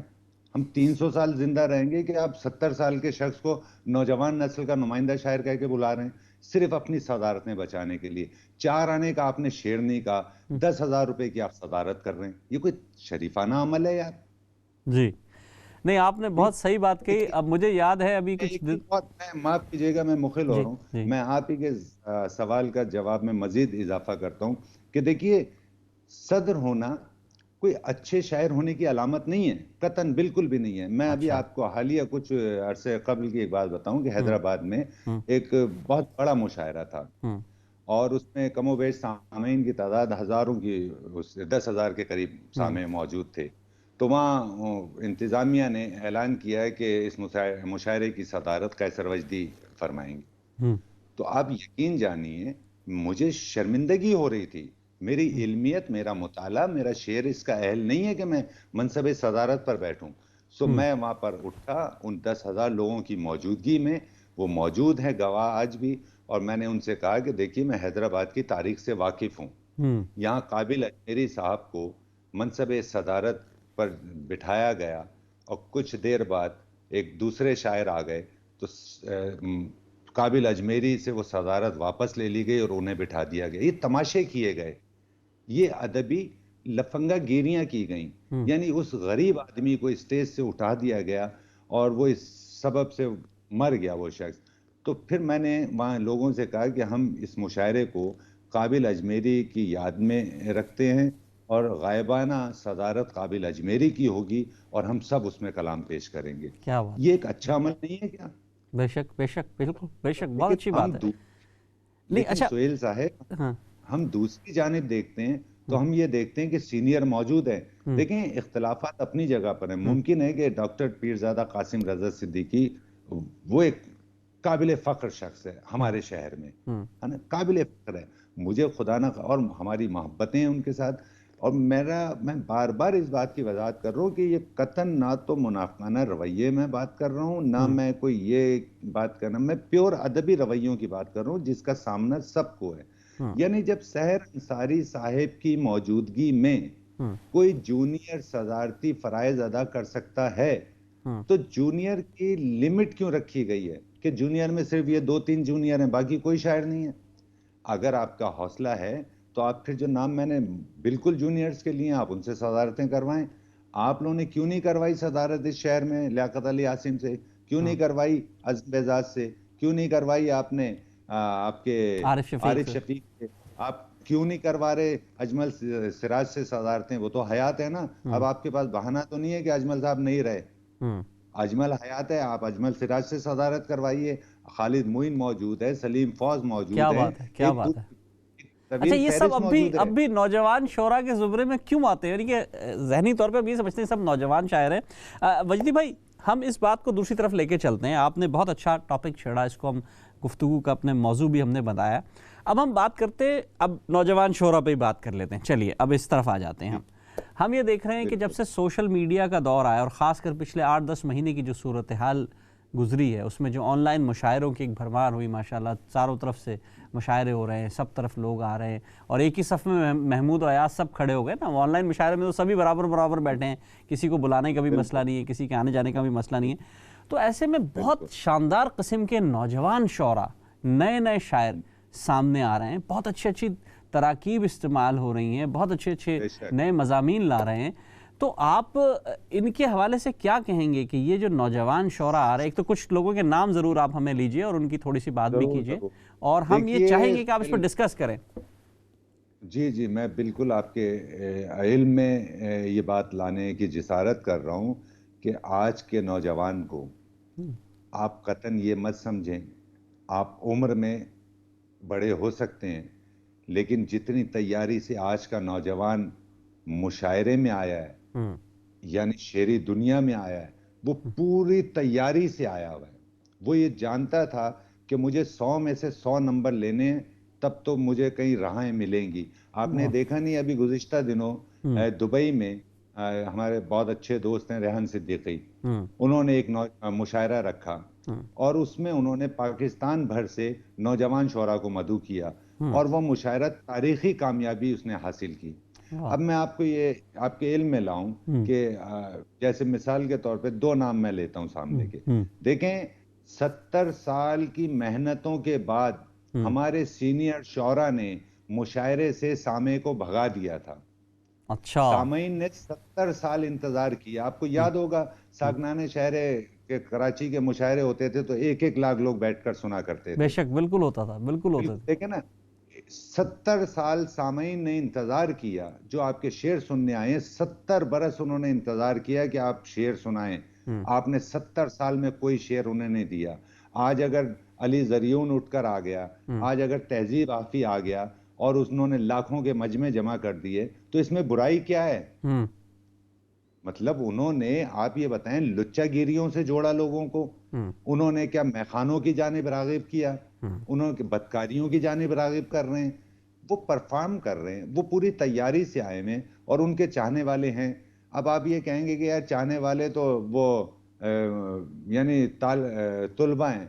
ہم 300 سال زندہ رہیں گے کہ آپ 70 سال کے شخص کو نوجوان نسل کا نمائندہ شاعر کہہ کے بلا رہے ہیں؟ صرف اپنی صدارتیں بچانے کے لیے۔ 4 آنے کا آپ نے شعر نہیں کہا، 10,000 روپے کی آپ صدارت کر رہے ہیں، یہ کوئی شریفانہ عمل ہے یار؟ جی نہیں، آپ نے بہت صحیح بات کہی۔ اب مجھے یاد ہے ابھی کچھ میں معاف کیجیے گا، میں مخل ہو رہا ہوں، میں آپ ہی کے سوال کا جواب میں مزید اضافہ کرتا ہوں کہ دیکھیے، صدر ہونا کوئی اچھے شاعر ہونے کی علامت نہیں ہے، قطعاً بالکل بھی نہیں ہے۔ میں ابھی آپ کو حالیہ کچھ عرصے قبل کی ایک بات بتاؤں کہ حیدرآباد میں ایک بہت بڑا مشاعرہ تھا، اور اس میں کم و بیش سامعین کی تعداد ہزاروں کی، 10,000 کے قریب سامع موجود تھے۔ تو وہاں انتظامیہ نے اعلان کیا ہے کہ اس مشاعرے کی صدارت قیصر وجدی فرمائیں گے۔ تو آپ یقین جانیے مجھے شرمندگی ہو رہی تھی، میری علمیت، میرا مطالعہ، میرا شعر اس کا اہل نہیں ہے کہ میں منصب صدارت پر بیٹھوں۔ سو میں وہاں پر اٹھا، ان 10,000 لوگوں کی موجودگی میں، وہ موجود ہیں گواہ آج بھی، اور میں نے ان سے کہا کہ دیکھیے میں حیدرآباد کی تاریخ سے واقف ہوں، یہاں قابل اجمیری صاحب کو منصب صدارت پر بٹھایا گیا، اور کچھ دیر بعد ایک دوسرے شاعر آ گئے تو قابل اجمیری سے وہ صدارت واپس لے لی گئی اور انہیں بٹھا دیا گیا۔ یہ تماشے کیے گئے، یہ ادبی لفنگا گیریاں کی گئیں، یعنی اس غریب آدمی کو اسٹیج سے اٹھا دیا گیا اور وہ اس سبب سے مر گیا وہ شخص۔ تو پھر میں نے وہاں لوگوں سے کہا کہ ہم اس مشاعرے کو قابل اجمیری کی یاد میں رکھتے ہیں، اور غائبانہ صدارت قابل اجمیری کی ہوگی، اور ہم سب اس میں کلام پیش کریں گے۔ کیا بات، یہ ایک اچھا عمل نہیں ہے کیا؟ بے شک بے شک، بالکل بے شک، بہت اچھی بات ہے۔ لیکن سہیل صاحب، ہم دوسری جانب دیکھتے ہیں تو ہم یہ دیکھتے ہیں کہ سینئر موجود ہیں۔ دیکھیں، اختلافات اپنی جگہ پر ہیں۔ ممکن ہے کہ ڈاکٹر پیرزادہ قاسم رضا صدیقی وہ ایک قابل فخر شخص ہے ہمارے شہر میں، ہے نا، قابل فخر ہے۔ مجھے خدا نہ، اور ہماری محبتیں ہیں ان کے ساتھ، اور میں بار بار اس بات کی وضاحت کر رہا ہوں کہ یہ قطعاً نہ تو منافقانہ رویے میں بات کر رہا ہوں، نہ میں کوئی یہ بات کرنا، میں پیور ادبی رویوں کی بات کر رہا ہوں جس کا سامنا سب کو ہے۔ یعنی جب سحر انصاری صاحب کی موجودگی میں کوئی جونیئر صدارتی فرائض ادا کر سکتا ہے، تو جونیئر کی لمٹ کیوں رکھی گئی ہے کہ جونیئر میں صرف یہ 2-3 جونیئر ہیں، باقی کوئی شاعر نہیں ہے؟ اگر آپ کا حوصلہ ہے تو آپ پھر جو نام میں نے بالکل جونیئرز کے لیے آپ ان سے صدارتیں کروائیں۔ آپ لوگوں نے کیوں نہیں کروائی صدارت اس شہر میں لیاقت علی عاصم سے؟ کیوں نہیں کروائی عزم بہزاد سے؟ کیوں نہیں کروائی آپ نے آپ کے عارف شفیق سے؟ آپ کیوں نہیں کروا رہے اجمل سراج سے صدارتیں؟ وہ تو حیات ہے نا۔ اب آپ کے پاس بہانہ تو نہیں ہے کہ اجمل صاحب نہیں رہے، اجمل حیات ہے، آپ اجمل سراج سے صدارت کروائیے۔ خالد معین موجود ہے، سلیم فوز موجود ہے، اچھا یہ سب اب بھی نوجوان شعراء کے زمرے میں کیوں آتے ہیں؟ یعنی کہ ذہنی طور پہ اب یہ سمجھتے ہیں سب نوجوان شاعر ہیں۔ وجدی بھائی ہم اس بات کو دوسری طرف لے کے چلتے ہیں، آپ نے بہت اچھا ٹاپک چھیڑا، اس کو ہم گفتگو کا اپنے موضوع بھی ہم نے بتایا۔ اب ہم بات کرتے، اب نوجوان شعراء پہ ہی بات کر لیتے ہیں، چلیے اب اس طرف آ جاتے ہیں۔ ہم یہ دیکھ رہے ہیں کہ جب سے سوشل میڈیا کا دور آیا اور خاص کر پچھلے 8-10 مہینے کی جو صورتحال گزری ہے، اس میں جو آن لائن مشاعروں کی ایک بھرمار ہوئی، ماشاءاللہ چاروں طرف سے مشاعرے ہو رہے ہیں، سب طرف لوگ آ رہے ہیں، اور ایک ہی صف میں محمود و ایاز سب کھڑے ہو گئے نا۔ آن لائن مشاعرے میں تو سبھی برابر بیٹھے ہیں، کسی کو بلانے کا بھی مسئلہ نہیں ہے، کسی کے آنے جانے کا بھی مسئلہ نہیں ہے۔ تو ایسے میں بہت شاندار قسم کے نوجوان شعراء، نئے شاعر سامنے آ رہے ہیں، بہت اچھی تراکیب استعمال ہو رہی ہیں، بہت اچھے نئے مضامین لا رہے ہیں۔ تو آپ ان کے حوالے سے کیا کہیں گے کہ یہ جو نوجوان شعراء آ رہے ہیں، ایک تو کچھ لوگوں کے نام ضرور آپ ہمیں لیجئے اور ان کی تھوڑی سی بات بھی کیجئے، اور ہم یہ چاہیں گے کہ آپ اس پر ڈسکس کریں۔ جی میں بالکل آپ کے علم میں یہ بات لانے کی جسارت کر رہا ہوں کہ آج کے نوجوان کو آپ قطعاً یہ مت سمجھیں، آپ عمر میں بڑے ہو سکتے ہیں لیکن جتنی تیاری سے آج کا نوجوان مشاعرے میں آیا ہے، یعنی شعری دنیا میں آیا ہے، وہ پوری تیاری سے آیا ہوا ہے۔ وہ یہ جانتا تھا کہ مجھے 100 میں سے 100 نمبر لینے ہیں، تب تو مجھے کہیں راہیں ملیں گی۔ آپ نے دیکھا نہیں ابھی گزشتہ دنوں دبئی میں ہمارے بہت اچھے دوست ہیں ریحان صدیقی، انہوں نے ایک مشاعرہ رکھا اور اس میں انہوں نے پاکستان بھر سے نوجوان شعراء کو مدعو کیا، اور وہ مشاعرہ تاریخی کامیابی اس نے حاصل کی۔ اب میں آپ کو یہ آپ کے علم میں لاؤں کہ جیسے مثال کے طور پہ 2 نام میں لیتا ہوں سامنے کے۔ دیکھیں 70 سال کی محنتوں کے بعد ہمارے سینئر شعراء نے مشاعرے سے سامع کو بھگا دیا تھا۔ اچھا، سامعین نے 70 سال انتظار کیا۔ آپ کو یاد ہوگا ساکنان شہرے کے کراچی کے مشاعرے ہوتے تھے تو 1-1 لاکھ لوگ بیٹھ کر سنا کرتے تھے۔ بے شک بالکل ہوتا تھا، بالکل ہوتا تھا۔ دیکھیں نا 70 سال سامعین نے انتظار کیا، جو آپ کے شعر سننے آئے ہیں 70 برس انہوں نے انتظار کیا کہ آپ شعر سنائیں۔ آپ نے 70 سال میں کوئی شعر انہیں نہیں دیا۔ آج اگر علی زریون اٹھ کر آ گیا، آج اگر تہذیب آفی آ گیا اور انہوں نے لاکھوں کے مجمع جمع کر دیے تو اس میں برائی کیا ہے؟ مطلب انہوں نے، آپ یہ بتائیں، لچا گیریوں سے جوڑا لوگوں کو، انہوں نے کیا میخانوں کی جانب راغب کیا؟ انہوں نے بدکاریوں کی جانب راغب کر رہے ہیں؟ وہ پرفارم کر رہے ہیں، وہ پوری تیاری سے آئے ہیں اور ان کے چاہنے والے ہیں۔ اب آپ یہ کہیں گے کہ یار چاہنے والے تو وہ یعنی طلبہ ہیں۔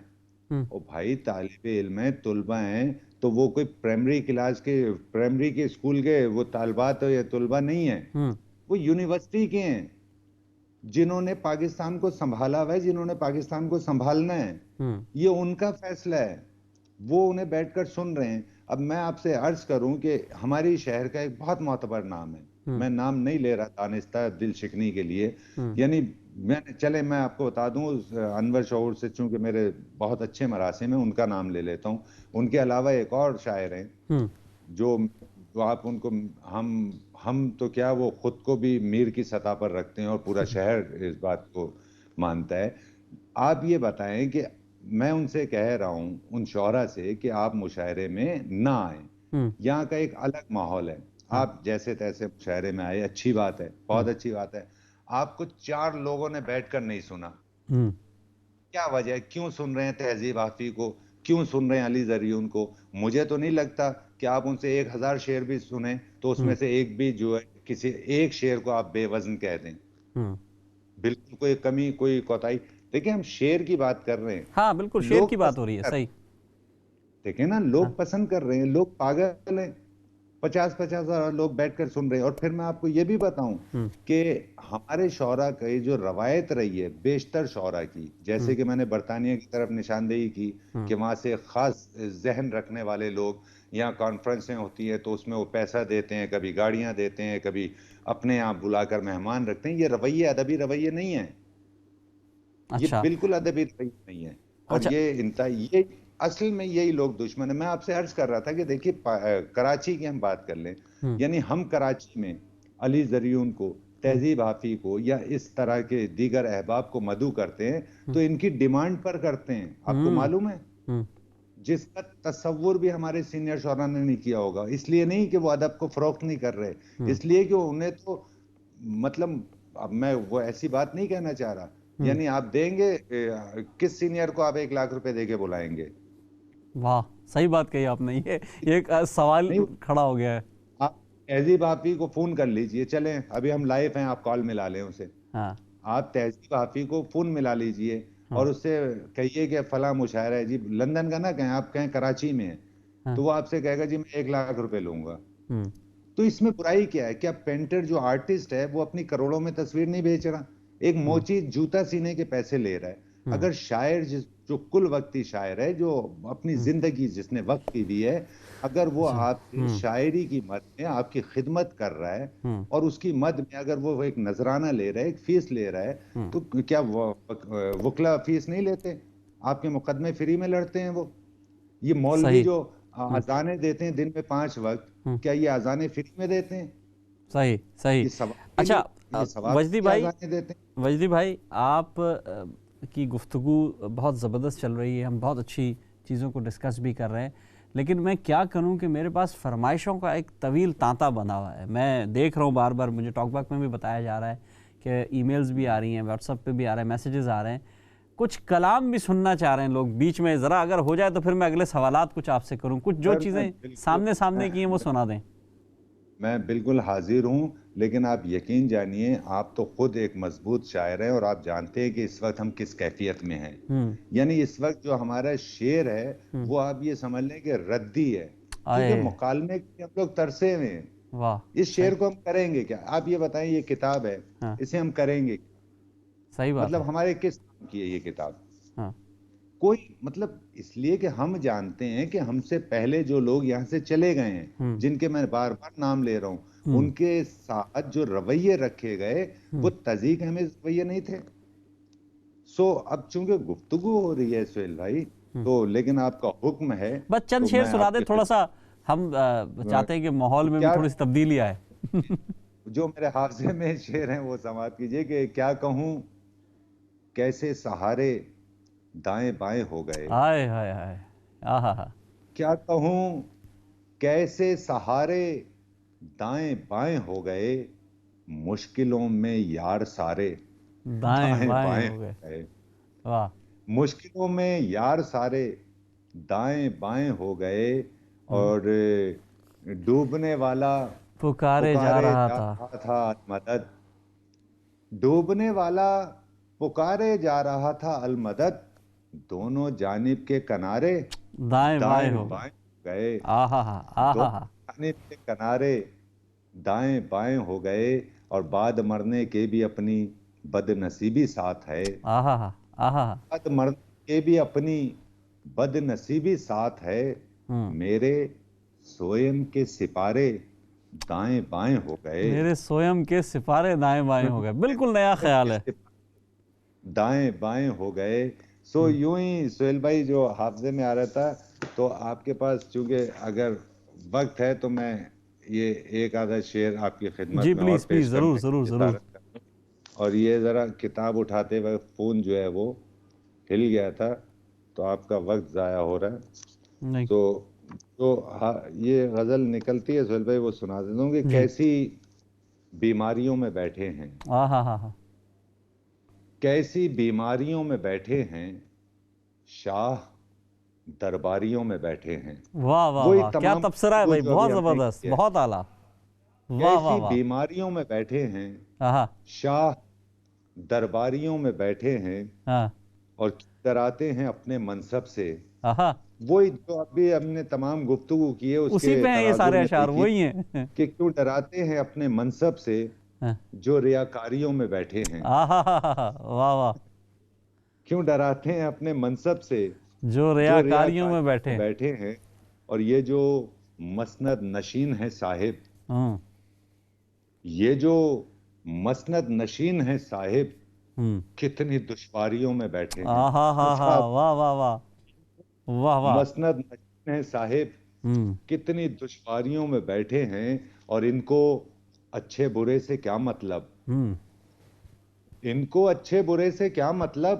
او بھائی طالب علم ہیں، طلبہ ہیں، تو وہ کوئی پرائمری کے اسکول کے وہ طالبات یا طلبہ نہیں ہیں، وہ یونیورسٹی کے ہیں، جنہوں نے پاکستان کو سنبھالا ہوا ہے، جنہوں نے پاکستان کو سنبھالنا ہے۔ یہ ان کا فیصلہ ہے، وہ انہیں بیٹھ کر سن رہے ہیں۔ اب میں آپ سے عرض کروں کہ ہماری شہر کا ایک بہت معتبر نام ہے، میں نام نہیں لے رہا دانستہ دل شکنی کے لیے، یعنی میں آپ کو بتا دوں انور شعور سے، چونکہ میرے بہت اچھے مراسم ہیں، ان کا نام لے لیتا ہوں۔ ان کے علاوہ ایک اور شاعر ہیں جو آپ ان کو، ہم تو کیا، وہ خود کو بھی میر کی سطح پر رکھتے ہیں اور پورا شہر اس بات کو مانتا ہے۔ آپ یہ بتائیں کہ میں ان سے کہہ رہا ہوں، ان شعراء سے، کہ آپ مشاعرے میں نہ آئیں، یہاں کا ایک الگ ماحول ہے۔ آپ جیسے تیسے مشاعرے میں آئے، اچھی بات ہے، بہت اچھی بات ہے۔ آپ کو 4 لوگوں نے بیٹھ کر نہیں سنا، کیا وجہ ہے؟ کیوں سن رہے ہیں تہذیب آفی کو؟ کیوں سن رہے ہیں علی زریون کو؟ مجھے تو نہیں لگتا کہ آپ ان سے 1000 شعر بھی سنیں تو اس میں سے ایک بھی جو ہے کسی ایک شعر کو آپ بے وزن کہہ دیں، بالکل کوئی کمی، کوئی کوتاہی۔ دیکھیں ہم شعر کی بات کر رہے ہیں، ہاں بالکل شعر کی بات ہو رہی ہے، صحیح۔ دیکھیں نا لوگ پسند کر رہے ہیں، لوگ پاگل ہیں، 50-50 ہزار لوگ بیٹھ کر سن رہے ہیں۔ اور پھر میں آپ کو یہ بھی بتاؤں کہ ہمارے شعراء کی جو روایت رہی ہے، بیشتر شعراء کی، جیسے کہ میں نے برطانیہ کی طرف نشاندہی کی کہ وہاں سے خاص ذہن رکھنے والے لوگ، یہاں کانفرنسیں ہوتی ہیں تو اس میں وہ پیسہ دیتے ہیں، کبھی گاڑیاں دیتے ہیں، کبھی اپنے یہاں بلا کر مہمان رکھتے ہیں۔ یہ رویے ادبی رویے نہیں ہیں، یہ بالکل ادبی رویے نہیں ہیں، اور یہ اصل میں یہی لوگ دشمن ہیں۔ میں آپ سے عرض کر رہا تھا کہ دیکھیے کراچی کی ہم بات کر لیں، یعنی ہم کراچی میں علی زریون کو، تہذیب آفی کو یا اس طرح کے دیگر احباب کو مدعو کرتے ہیں تو ان کی ڈیمانڈ پر کرتے ہیں۔ آپ کو معلوم ہے جس کا تصور بھی ہمارے سینئر شعراء نے نہیں کیا ہوگا. اس لیے نہیں کہ وہ ادب کو فروخت نہیں کر رہے, اس لیے کہ انہیں تو مطلب, اب میں وہ ایسی بات نہیں کہنا چاہ رہا, یعنی آپ دیں گے کس سینئر کو آپ 1 لاکھ روپے دے کے بلائیں گے؟ واہ, صحیح بات کہی آپ نے. یہ ایک سوال کھڑا ہو گیا ہے. آپ تہذیب حافظ کو فون کر لیجئے, چلیں ابھی ہم لائیو ہیں, آپ کال ملا لیں اسے. آپ تہذیب حافظ کو فون ملا لیجئے اور اس سے کہیے کہ فلاں مشاعرہ ہے جی, لندن کا نہ کہیں, آپ کہیں کراچی میں ہے, تو وہ آپ سے کہے گا جی میں 1 لاکھ روپے لوں گا. تو اس میں برائی کیا ہے؟ کیا پینٹر جو آرٹسٹ ہے وہ اپنی کروڑوں میں تصویر نہیں بیچ رہا, ایک موچی جوتا سینے کے پیسے لے رہا ہے. اگر شاعر جو کل وقتی شاعر ہے, جو اپنی زندگی جس نے وقت کی دی ہے, اگر وہ آپ سے شاعری کی مد میں آپ کی خدمت کر رہا ہے اور اس کی مد میں اگر وہ ایک نذرانہ لے رہا ہے, ایک فیس لے رہا ہے, تو کیا وکلا فیس نہیں لیتے؟ آپ کے مقدمے فری میں لڑتے ہیں وہ. یہ مولوی جو اذانیں دیتے ہیں دن میں 5 وقت, کیا یہ اذانیں فری میں دیتے ہیں؟ صحیح صحیح. اچھا وجدی بھائی, آپ کی گفتگو بہت زبردست چل رہی ہے, ہم بہت اچھی چیزوں کو ڈسکس بھی کر رہے ہیں, لیکن میں کیا کروں کہ میرے پاس فرمائشوں کا ایک طویل تانتا بنا ہوا ہے. میں دیکھ رہا ہوں بار بار, مجھے ٹاک بیک میں بھی بتایا جا رہا ہے کہ ای میلز بھی آ رہی ہیں, واٹس ایپ پہ بھی آ رہے ہیں, میسیجز آ رہے ہیں, کچھ کلام بھی سننا چاہ رہے ہیں لوگ بیچ میں. ذرا اگر ہو جائے تو پھر میں اگلے سوالات کچھ آپ سے کروں, کچھ جو چیزیں سامنے کی ہیں وہ سنا دیں. میں بالکل حاضر ہوں, لیکن آپ یقین جانیے آپ تو خود ایک مضبوط شاعر ہیں اور آپ جانتے ہیں کہ اس وقت ہم کس کیفیت میں ہیں. یعنی اس وقت جو ہمارا شعر ہے وہ آپ یہ سمجھ لیں کہ ردی ہے, کیونکہ مکالمے کے ہم لوگ ترسے ہوئے ہیں. اس شعر کو ہم کریں گے کیا؟ آپ یہ بتائیں, یہ کتاب ہے, اسے ہم کریں گے کیا؟ صحیح بات, مطلب ہمارے کس کام کی ہے یہ کتاب؟ کوئی مطلب, اس لیے کہ ہم جانتے ہیں کہ ہم سے پہلے جو لوگ یہاں سے چلے گئے ہیں, جن کے میں بار بار نام لے رہا ہوں, ان کے ساتھ جو رویے رکھے گئے وہ تزیق ہمیں رویے نہیں تھے. اب چونکہ گفتگو ہو رہی ہے سہیل بھائی, تو لیکن آپ کا حکم ہے, بس چند شعر سنا دیں تھوڑا سا, ہم چاہتے ہیں کہ ماحول میں بھی تھوڑی سی تبدیلی آئے. جو میرے حافظے میں شعر ہیں وہ سماعت کیجئے کہ کیا کہوں کیسے سہارے دائیں بائیں ہو گئے. ہائے ہائے ہائے, کیا کہوں کیسے سہارے دائیں بائیں ہو گئے, مشکلوں میں یار سارے دائیں بائیں ہو گئے. مشکلوں میں یار سارے دائیں بائیں ہو گئے, اور ڈوبنے والا پکارے جا رہا تھا المدد. ڈوبنے والا پکارے جا رہا تھا المدد, دونوں جانب کے کنارے دائیں بائیں ہو گئے. دونوں جانب کے کنارے دائیں بائیں ہو گئے, اور بعد مرنے کے بھی اپنی بد نصیبی ساتھ ہے. بعد مرنے کے بھی اپنی بد نصیبی ساتھ ہے. میرے سوئم کے سپارے دائیں بائیں ہو گئے. میرے سوئم کے سپارے دائیں بائیں ہو گئے, بالکل نیا خیال ہے. دائیں بائیں ہو گئے. یوں ہی سہیل بھائی جو حافظے میں آ رہا تھا, تو آپ کے پاس چونکہ اگر وقت ہے تو میں یہ ایک آدھا شعر آپ کی خدمت میں اور پیش کرنے کی جسارت کرتا ہوں. اور یہ ذرا کتاب اٹھاتے وقت فون جو ہے وہ ہل گیا تھا, تو آپ کا وقت ضائع ہو رہا ہے. تو یہ غزل نکلتی ہے سہیل بھائی, وہ سنا دیتا ہوں کہ کیسی بیماریوں میں بیٹھے ہیں, کیسی بیماریوں میں بیٹھے ہیں, شاہ درباریوں میں بیٹھے ہیں. واہ واہ واہ, کیا تبصرہ ہے بھائی, بہت زبردست, بہت اعلیٰ. کیسی بیماریوں میں بیٹھے ہیں, شاہ درباریوں میں بیٹھے ہیں, اور ڈراتے ہیں اپنے منصب سے. وہی جو ابھی ہم نے تمام گفتگو کی ہے اس کے تناظر میں دیکھیے کہ کیوں ڈراتے ہیں اپنے منصب سے, جو ریاکاریوں میں بیٹھے ہیں. واہ واہ, کیوں ڈراتے ہیں اپنے منصب سے, جو ریاکاریوں میں بیٹھے ہیں. اور یہ جو مسند نشین ہے صاحب, یہ جو مسند نشین ہے صاحب, کتنی دشواریوں میں بیٹھے ہیں. مسند نشین ہے صاحب, کتنی دشواریوں میں بیٹھے ہیں, اور ان کو اچھے برے سے کیا مطلب, ان کو اچھے برے سے کیا مطلب,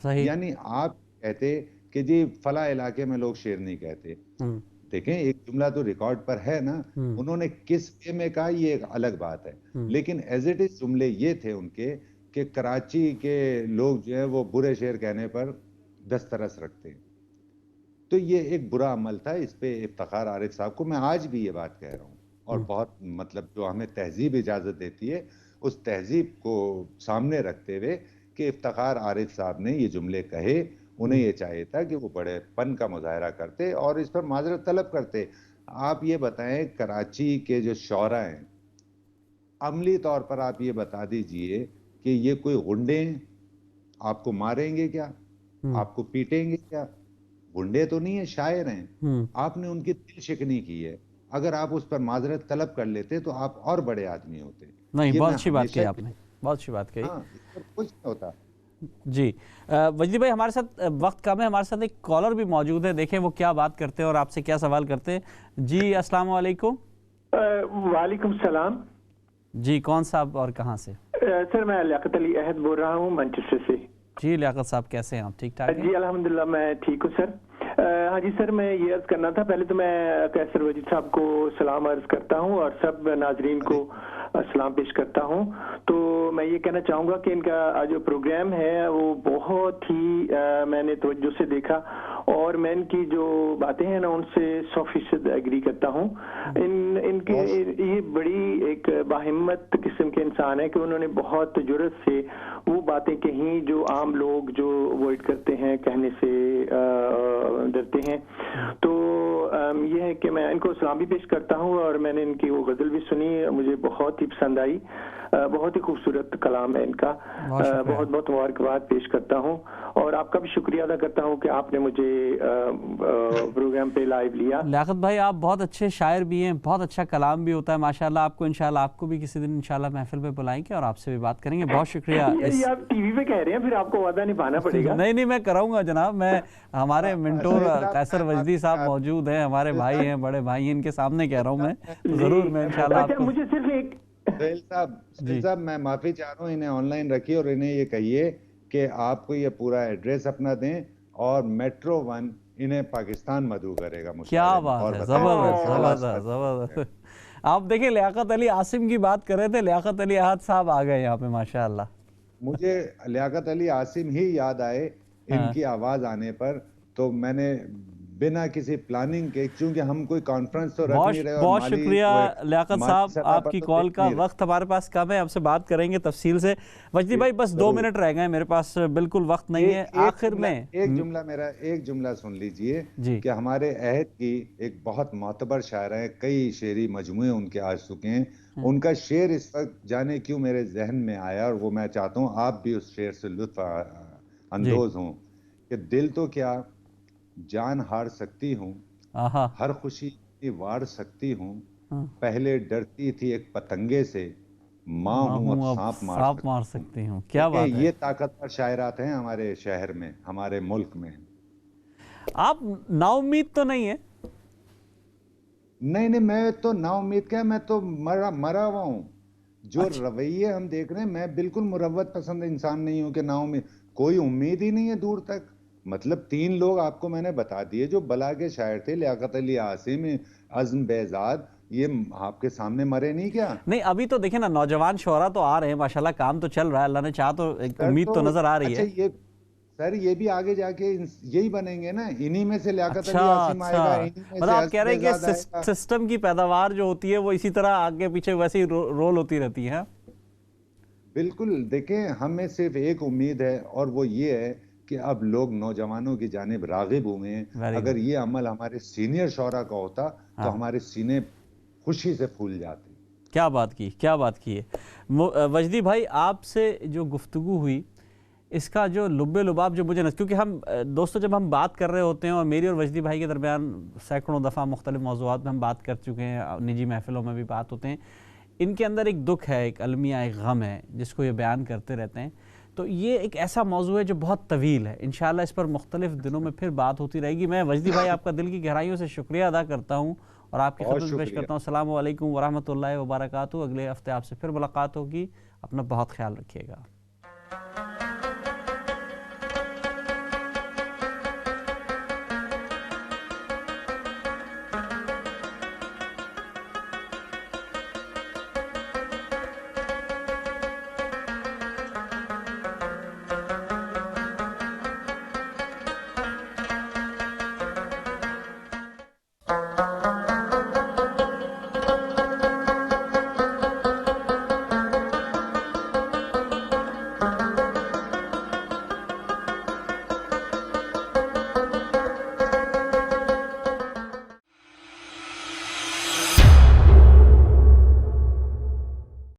صحیح. یعنی آپ کہتے کہ جی فلاں علاقے میں لوگ شیرنی کہتے. دیکھیں ایک جملہ تو ریکارڈ پر ہے نا, انہوں نے کس وے میں کہا یہ ایک الگ بات ہے, لیکن ایز اٹ از جملے یہ تھے ان کے کہ کراچی کے لوگ جو ہیں وہ برے شعر کہنے پر دسترس رکھتے ہیں. تو یہ ایک برا عمل تھا, اس پہ افتخار عارف صاحب کو. میں آج بھی یہ بات کہہ رہا ہوں, اور بہت مطلب جو ہمیں تہذیب اجازت دیتی ہے اس تہذیب کو سامنے رکھتے ہوئے کہ افتخار عارف صاحب نے یہ جملے کہے, انہیں یہ چاہیے تھا کہ وہ بڑے پن کا مظاہرہ کرتے اور اس پر معذرت طلب کرتے. آپ یہ بتائیں کراچی کے جو شعراء ہیں, عملی طور پر آپ یہ بتا دیجئے کہ یہ کوئی غنڈے ہیں, آپ کو ماریں گے کیا, آپ کو پیٹیں گے کیا؟ غنڈے تو نہیں ہیں, شاعر ہیں. آپ نے ان کی دل شکنی کی ہے, اگر آپ اس پر معذرت طلب کر لیتے تو آپ اور بڑے آدمی ہوتے. نہیں, بہت اچھی بات کہی آپ نے, بہت اچھی بات کہی. ہاں, اس پر کچھ نہیں ہوتا. جی وجدی بھائی, ہمارے ساتھ وقت کم ہے, ہمارے ساتھ ایک کالر بھی موجود ہے, دیکھیں وہ کیا بات کرتے ہیں اور آپ سے کیا سوال کرتے ہیں. جی السلام علیکم. وعلیکم السلام. جی کون صاحب اور کہاں سے؟ سر میں لیاقت علی احد بول رہا ہوں مانچسٹر سے. جی لیاقت صاحب کیسے ہیں آپ, ٹھیک ٹھاک ہیں؟ جی الحمدللہ میں ٹھیک ہوں سر. ہاں جی سر, میں یہ عرض کرنا تھا, پہلے تو میں قیصر وجید صاحب کو سلام عرض کرتا ہوں اور سب ناظرین کو سلام پیش کرتا ہوں. تو میں یہ کہنا چاہوں گا کہ ان کا جو پروگرام ہے وہ بہت ہی میں نے توجہ سے دیکھا اور میں ان کی جو باتیں ہیں نا ان سے 100% ایگری کرتا ہوں. ان کے یہ بڑی ایک باہمت قسم کے انسان ہے کہ انہوں نے بہت جرأت سے وہ باتیں کہیں جو عام لوگ جو اوائڈ کرتے ہیں, کہنے سے ڈرتے ہیں. تو یہ ہے کہ میں ان کو سلام بھی پیش کرتا ہوں اور میں نے ان کی وہ غزل بھی سنی, مجھے بہت ہی پسند آئی, بہت ہی خوبصورت کلام ہے ان کا. بہت بہت مبارکباد پیش کرتا ہوں اور آپ کا بھی شکریہ ادا کرتا ہوں کہ آپ نے مجھے پروگرام پہ لائیو لیا. لیاقت بھائی آپ بہت اچھے شاعر بھی ہیں, بہت اچھا کلام بھی ہوتا ہے ماشاءاللہ. آپ کو انشاءاللہ آپ کو بھی کسی دن انشاءاللہ محفل پہ بلائیں گے اور آپ سے بھی بات کریں گے. بہت شکریہ. یہ آپ ٹی وی پہ کہہ رہے ہیں, پھر آپ کو وعدہ نبھانا پڑے گا. نہیں میں کراؤں گا جناب, میں ہمارے منٹور قیصر وجدی صاحب موجود ہیں, ہمارے بھائی ہیں, بڑے بھائی ہیں, ان کے سامنے کہہ رہا ہوں میں, تو ضرور میں انشاءاللہ آپ کو. مجھے صرف ایک سہیل صاحب میں معافی چاہ رہا ہوں, انہیں آن لائن رکھیے اور انہیں یہ کہیے کہ آپ کو یہ پورا ایڈریس اپنا دیں اور میٹرو 1 انہیں پاکستان مدعو کرے گا. کیا بات ہے, زبردست زبردست زبردست. آپ دیکھیں لیاقت علی عاصم کی بات کر رہے تھے, لیاقت علی احد صاحب آ گئے یہاں پہ ماشاءاللہ. مجھے لیاقت علی عاصم ہی یاد آئے ان کی آواز آنے پر, تو میں نے بنا کسی پلاننگ کے, چونکہ ہم کوئی کانفرنس تو رکھ نہیں رہے. بہت شکریہ لیاقت صاحب, آپ کی کال کا وقت ہمارے پاس کم ہے, آپ سے بات کریں گے تفصیل سے. وجدی بھائی بس 2 منٹ رہ گئے, میرے پاس بالکل وقت نہیں ہے. آخر میں ایک جملہ سن لیجئے کہ ہمارے عہد کی ایک بہت معتبر شاعر ہیں, کئی شعری مجموعے ان کے آ چکے ہیں, ان کا شعر اس وقت جانے کیوں میرے ذہن میں آیا اور وہ میں چاہتا ہوں آپ بھی اس شعر سے لطف اندوز ہوں کہ دل تو کیا جان ہار سکتی ہوں, ہر خوشی وار سکتی ہوں, پہلے ڈرتی تھی ایک پتنگے سے, ماں ہوں اب سانپ مار سکتی ہوں. کیا بات ہے, یہ طاقتور شاعرات ہیں ہمارے شہر میں, ہمارے ملک میں. آپ نا امید تو نہیں ہے؟ نہیں میں تو نا امید کیا, میں تو مرا ہوا ہوں. جو رویے ہم دیکھ رہے ہیں, میں بالکل مروت پسند انسان نہیں ہوں کہ نا امید, کوئی امید ہی نہیں ہے دور تک. مطلب 3 لوگ آپ کو میں نے بتا دیے جو بلا کے شاعر تھے, لیاقت علی عاصم, عزم بہزاد, یہ آپ کے سامنے مرے نہیں کیا؟ نہیں ابھی تو دیکھیں نا, نوجوان شعراء تو آ رہے ہیں ماشاءاللہ, کام تو چل رہا ہے, اللہ نے چاہا تو ایک امید تو نظر آ رہی ہے. اچھا سر یہ بھی آگے جا کے یہی بنیں گے نا, انہی میں سے لیاقت علی عاصم آئے گا, انہی میں سے آپ کہہ رہے ہیں کہ سسٹم کی پیداوار جو ہوتی ہے وہ اسی طرح آگے پیچھے ویسے ہی رول ہوتی رہتی ہے. بالکل. دیکھیں ہمیں صرف ایک امید ہے اور وہ یہ ہے کہ اب لوگ نوجوانوں کی جانب راغب ہوئے ہیں. اگر یہ عمل ہمارے سینئر شعراء کا ہوتا تو ہمارے سینے خوشی سے پھول جاتے. کیا بات کی ہے. وجدی بھائی آپ سے جو گفتگو ہوئی, اس کا جو لب لباب جو مجھے کیونکہ ہم دوستوں جب ہم بات کر رہے ہوتے ہیں, اور میری اور وجدی بھائی کے درمیان سینکڑوں دفعہ مختلف موضوعات میں ہم بات کر چکے ہیں, نجی محفلوں میں بھی بات ہوتے ہیں, ان کے اندر ایک دکھ ہے, ایک المیہ, ایک غم ہے جس کو یہ بیان کرتے رہتے ہیں. تو یہ ایک ایسا موضوع ہے جو بہت طویل ہے, انشاءاللہ اس پر مختلف دنوں میں پھر بات ہوتی رہے گی. میں وجدی بھائی آپ کا دل کی گہرائیوں سے شکریہ ادا کرتا ہوں اور آپ کی خدمت پیش کرتا ہوں. السلام علیکم ورحمۃ اللہ وبرکاتہ. اگلے ہفتے آپ سے پھر ملاقات ہوگی, اپنا بہت خیال رکھیے گا.